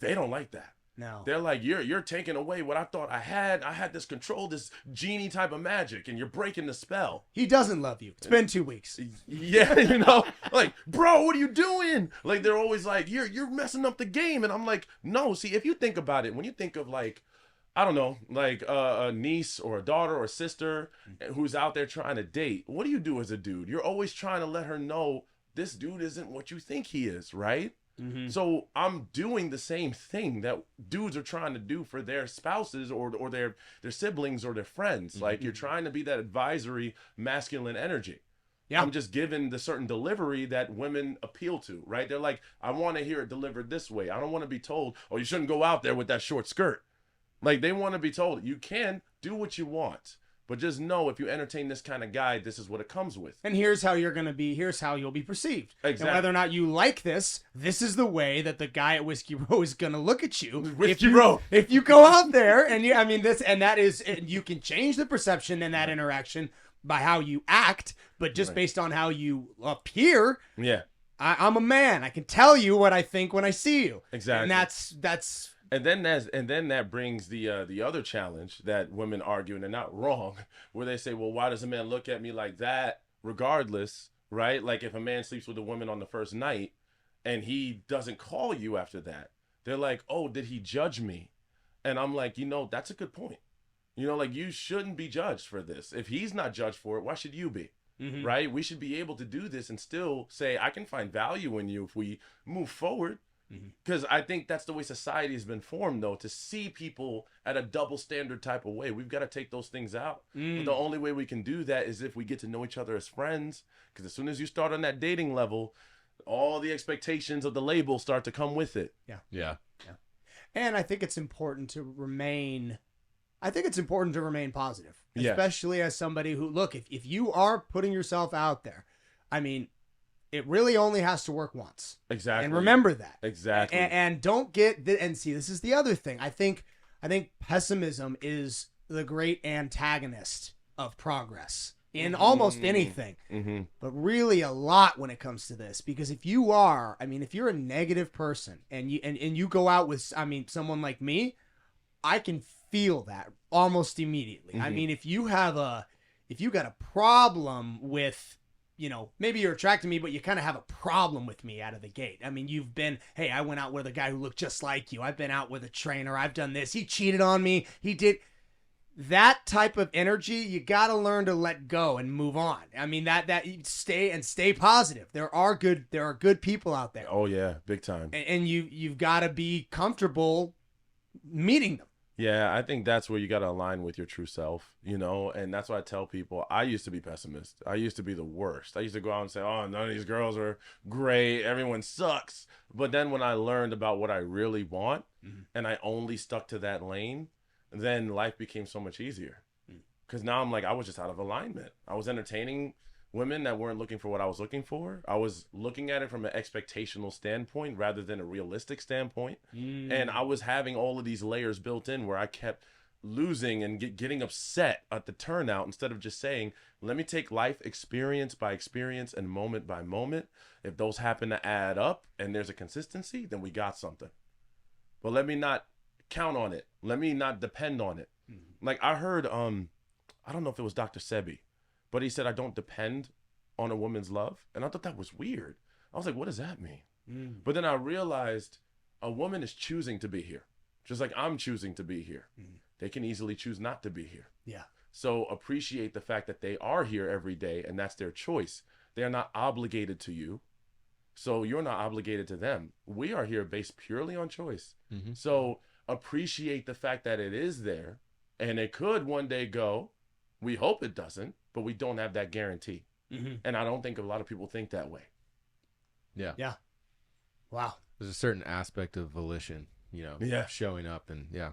They don't like that. No, they're like, you're taking away what I thought I had. I had this control, this genie type of magic, and you're breaking the spell. He doesn't love you. It's been 2 weeks. Yeah, like, bro, what are you doing? Like, they're always like, you're messing up the game, and I'm like, no. See, if you think about it, when you think of like, I don't know, like a niece or a daughter or a sister who's out there trying to date, what do you do as a dude? You're always trying to let her know this dude isn't what you think he is, right? So I'm doing the same thing that dudes are trying to do for their spouses or their siblings or their friends. Like you're trying to be that advisory masculine energy. Yeah. I'm just giving the certain delivery that women appeal to, right? They're like, I want to hear it delivered this way. I don't want to be told, oh, you shouldn't go out there with that short skirt. Like they want to be told, you can do what you want. But just know if you entertain this kind of guy, this is what it comes with. And here's how you're going to be. Here's how you'll be perceived. Exactly. And whether or not you like this is the way that the guy at Whiskey Row is going to look at you. Whiskey Row. If you go out there and you can change the perception in that interaction by how you act, but just based on how you appear. Yeah. I'm a man. I can tell you what I think when I see you. Exactly. And that's. And then that brings the other challenge that women argue, and they're not wrong, where they say, well, why does a man look at me like that regardless, right? Like if a man sleeps with a woman on the first night and he doesn't call you after that, they're like, oh, did he judge me? And I'm like, that's a good point. Like, you shouldn't be judged for this. If he's not judged for it, why should you be? Mm-hmm. Right? We should be able to do this and still say, I can find value in you if we move forward. Because I think that's the way society has been formed, though, to see people at a double standard type of way. We've got to take those things out. But the only way we can do that is if we get to know each other as friends. Because as soon as you start on that dating level, all the expectations of the label start to come with it. Yeah. And I think it's important to remain positive, especially as somebody who, look, if you are putting yourself out there, I mean, it really only has to work once. Exactly. And remember that. Exactly. And don't get and see, this is the other thing. I think pessimism is the great antagonist of progress in almost anything, but really a lot when it comes to this. Because if you're a negative person and you go out with, someone like me, I can feel that almost immediately. I mean, if you got a problem with, maybe you're attracted to me, but you kind of have a problem with me out of the gate. I mean, hey, I went out with a guy who looked just like you. I've been out with a trainer. I've done this. He cheated on me. He did that type of energy. You got to learn to let go and move on. I mean, that stay positive. There are good people out there. Oh yeah. Big time. And you've got to be comfortable meeting them. Yeah, I think that's where you got to align with your true self, and that's why I tell people, I used to be pessimist. I used to be the worst. I used to go out and say, oh, none of these girls are great. Everyone sucks. But then when I learned about what I really want and I only stuck to that lane, then life became so much easier. Because now I'm like, I was just out of alignment. I was entertaining women that weren't looking for what I was looking for. I was looking at it from an expectational standpoint rather than a realistic standpoint. And I was having all of these layers built in where I kept losing and getting upset at the turnout instead of just saying, let me take life experience by experience and moment by moment. If those happen to add up and there's a consistency, then we got something. But let me not count on it. Let me not depend on it. Like I heard, I don't know if it was Dr. Sebi, but he said, I don't depend on a woman's love. And I thought that was weird. I was like, what does that mean? But then I realized a woman is choosing to be here. Just like I'm choosing to be here. They can easily choose not to be here. Yeah. So appreciate the fact that they are here every day and that's their choice. They are not obligated to you. So you're not obligated to them. We are here based purely on choice. So appreciate the fact that it is there and it could one day go. We hope it doesn't, but we don't have that guarantee. And I don't think a lot of people think that way. Yeah. Yeah. Wow. There's a certain aspect of volition, showing up and Yeah.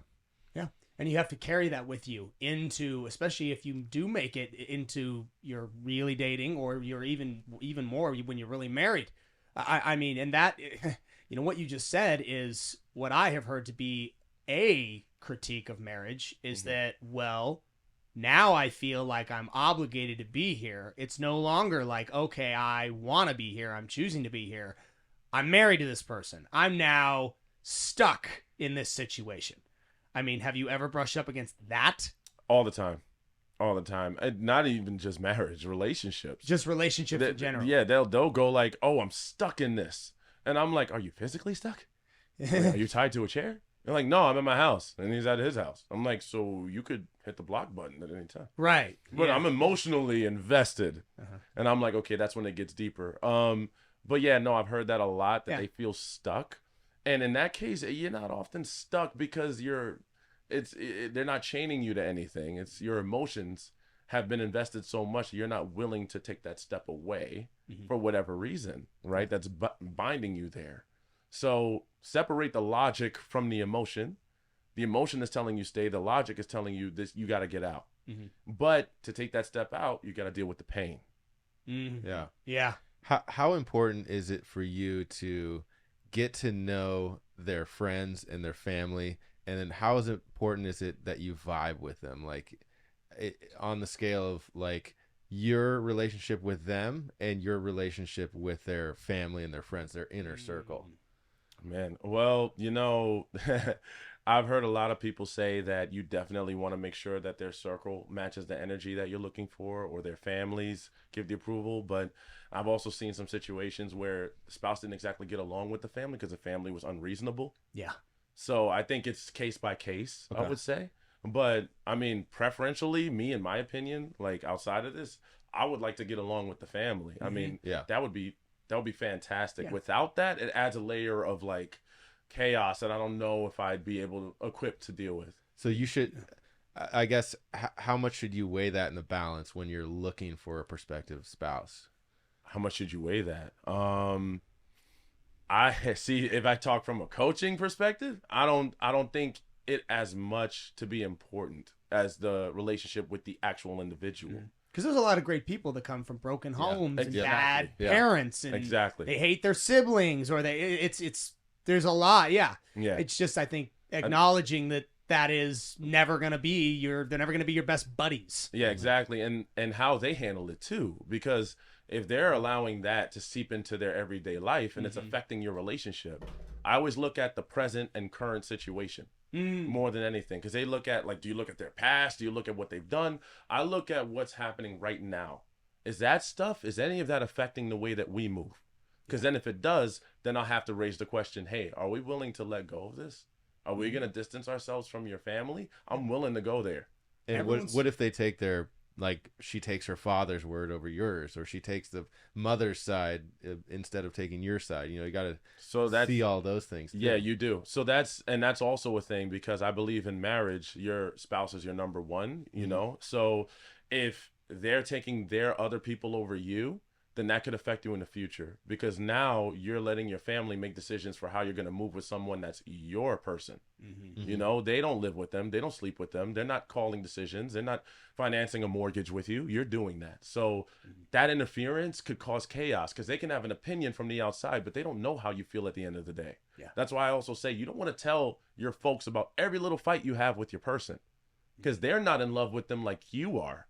And you have to carry that with you into, especially if you do make it into your really dating or you're even more when you're really married. I mean, and that, what you just said is what I have heard to be a critique of marriage is that, well, now I feel like I'm obligated to be here. It's no longer like, okay, I want to be here. I'm choosing to be here. I'm married to this person. I'm now stuck in this situation. I mean, have you ever brushed up against that? All the time. And not even just marriage, relationships. Just relationships in general. Yeah, they'll go like, oh, I'm stuck in this. And I'm like, are you physically stuck? Like, are you tied to a chair? They're like, no, I'm at my house. And he's at his house. I'm like, so you could hit the block button at any time. Right. But I'm emotionally invested. And I'm like, okay, that's when it gets deeper. But yeah, no, I've heard that a lot, that they feel stuck. And in that case, you're not often stuck because they're not chaining you to anything. It's your emotions have been invested so much you're not willing to take that step away for whatever reason, right? That's binding you there. So separate the logic from the emotion. The emotion is telling you stay. The logic is telling you this, you got to get out. But to take that step out, you got to deal with the pain. Yeah. Yeah. How important is it for you to get to know their friends and their family? And then how important is it that you vibe with them? Like on the scale of like your relationship with them and your relationship with their family and their friends, their inner circle. Man, well, I've heard a lot of people say that you definitely want to make sure that their circle matches the energy that you're looking for, or their families give the approval. But I've also seen some situations where the spouse didn't exactly get along with the family because the family was unreasonable. Yeah. So I think it's case by case, I would say. But I mean, preferentially, me, in my opinion, like outside of this, I would like to get along with the family. I mean, that would be fantastic. Without that, it adds a layer of like chaos that I don't know if I'd be able to equip to deal with. So you should, I guess, how much should you weigh that in the balance when you're looking for a prospective spouse? How much should you weigh that? I see, if I talk from a coaching perspective, I don't think it as much to be important as the relationship with the actual individual. Because there's a lot of great people that come from broken homes and bad parents, and they hate their siblings, or there's a lot. It's just, I think, acknowledging that is never gonna be they're never gonna be your best buddies. Yeah, exactly. And how they handle it too, because if they're allowing that to seep into their everyday life and it's affecting your relationship, I always look at the present and current situation more than anything, because they look at, like, do you look at their past? Do you look at what they've done? I look at what's happening right now. Is any of that affecting the way that we move? Because then if it does, then I'll have to raise the question, hey, are we willing to let go of this? Are we going to distance ourselves from your family? I'm willing to go there. And what if they take she takes her father's word over yours, or she takes the mother's side instead of taking your side? You got to see all those things too. Yeah, you do. So that's also a thing, because I believe in marriage, your spouse is your number one, you know? So if they're taking their other people over you, then that could affect you in the future, because now you're letting your family make decisions for how you're going to move with someone that's your person. You know, they don't live with them. They don't sleep with them. They're not calling decisions. They're not financing a mortgage with you. You're doing that. So that interference could cause chaos, because they can have an opinion from the outside, but they don't know how you feel at the end of the day. Yeah. That's why I also say you don't want to tell your folks about every little fight you have with your person, because they're not in love with them like you are.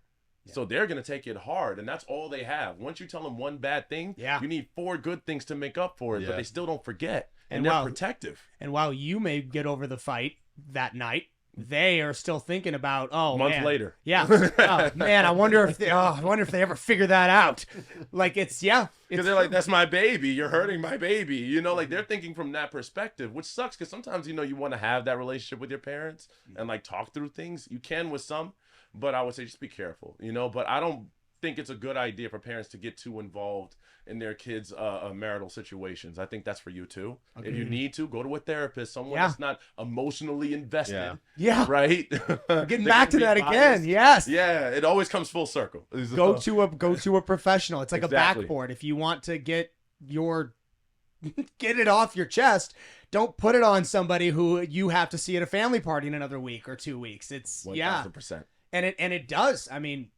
So they're going to take it hard, and that's all they have. Once you tell them one bad thing, you need 4 good things to make up for it, but they still don't forget, and they're protective. And while you may get over the fight that night, they are still thinking about, month later. Yeah. Oh, man, I wonder if they ever figure that out. Like, it's because they're like, that's my baby. You're hurting my baby. You know, like, they're thinking from that perspective, which sucks, because sometimes, you want to have that relationship with your parents and like talk through things. You can with some. But I would say just be careful, But I don't think it's a good idea for parents to get too involved in their kids' marital situations. I think that's for you too. Okay. If you need to, go to a therapist, someone that's not emotionally invested. Yeah. Right? Getting back to that again. Yes. Yeah. It always comes full circle. Go to a professional. It's like a backboard. If you want to get it off your chest, don't put it on somebody who you have to see at a family party in another week or 2 weeks. It's 1000%. And it does. I mean,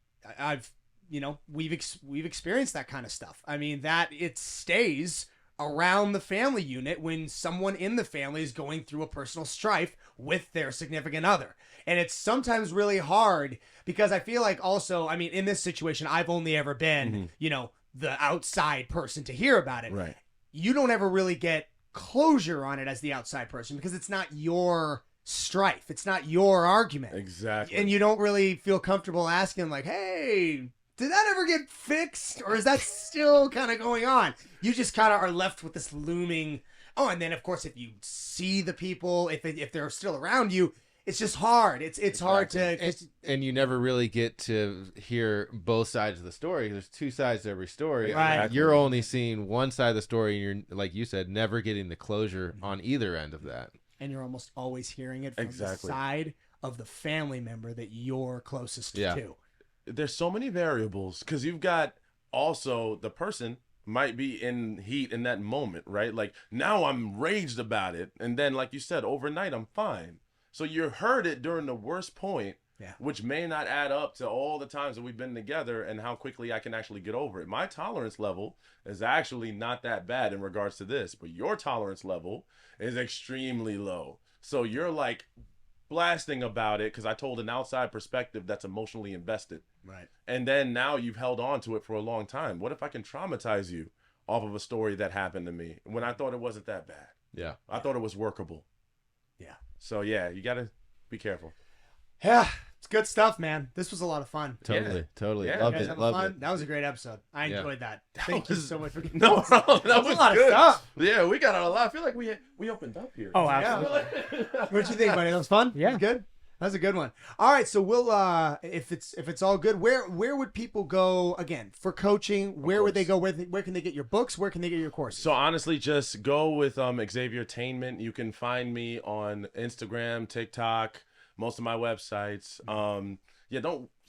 we've experienced that kind of stuff. I mean, that it stays around the family unit when someone in the family is going through a personal strife with their significant other. And it's sometimes really hard, because I feel like also, I mean, in this situation, I've only ever been, the outside person to hear about it. Right. You don't ever really get closure on it as the outside person, because it's not your strife. It's not your argument. Exactly. And you don't really feel comfortable asking, like, hey, did that ever get fixed? Or is that still kind of going on? You just kind of are left with this looming. Oh, and then, of course, if you see the people, if they're still around you, it's just hard. It's hard to... And you never really get to hear both sides of the story. There's 2 sides to every story. Right. You're only seeing one side of the story, and you're, like you said, never getting the closure on either end of that. And you're almost always hearing it from the side of the family member that you're closest to. There's so many variables, because you've got also the person might be in heat in that moment, right? Like, now I'm raged about it, and then, like you said, overnight I'm fine. So you heard it during the worst point, which may not add up to all the times that we've been together and how quickly I can actually get over it. My tolerance level is actually not that bad in regards to this, but your tolerance level is extremely low. So you're like blasting about it because I told an outside perspective that's emotionally invested. Right. And then now you've held on to it for a long time. What if I can traumatize you off of a story that happened to me when I thought it wasn't that bad? Yeah. I thought it was workable. Yeah. So yeah, you gotta be careful. Yeah, it's good stuff, man. This was a lot of fun. Totally, totally. Yeah. Loved You guys it, having loved fun? it. That was a great episode. I Yeah. enjoyed that. Thank you so much for No, that was a lot of good. stuff. Yeah, we got out a lot. I feel like we opened up here. Oh, Yeah. absolutely. What'd you think, buddy? That was fun. Yeah. That was good. That was a good one. All right, so we'll if it's all good, where would people go again for coaching? Where would they go? Where can they get your books? Where can they get your courses? So honestly, just go with Xavier Tainment. You can find me on Instagram, TikTok, most of my websites.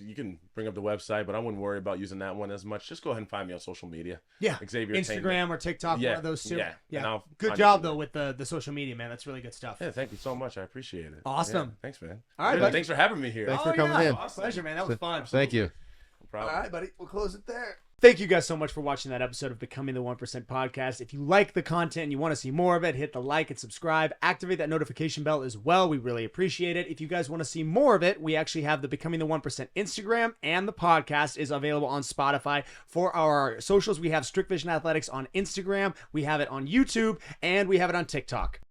You can bring up the website, but I wouldn't worry about using that one as much. Just go ahead and find me on social media. Yeah, Xavier Instagram Tainment. or TikTok, one of those two. Yeah. And I'll Good find job you. though with the social media, man. That's really good stuff. Yeah, thank you so much. I appreciate it. Awesome. Yeah, thanks, man. All right, Yeah, buddy. thanks for having me here. Thanks for coming in. Pleasure, man. That was fun. Thank you. No problem. All right, buddy. We'll close it there. Thank you guys so much for watching that episode of Becoming the 1% podcast. If you like the content and you want to see more of it, hit the like and subscribe. Activate that notification bell as well. We really appreciate it. If you guys want to see more of it, we actually have the Becoming the 1% Instagram, and the podcast is available on Spotify. For our socials, we have Strict Vision Athletics on Instagram, we have it on YouTube, and we have it on TikTok.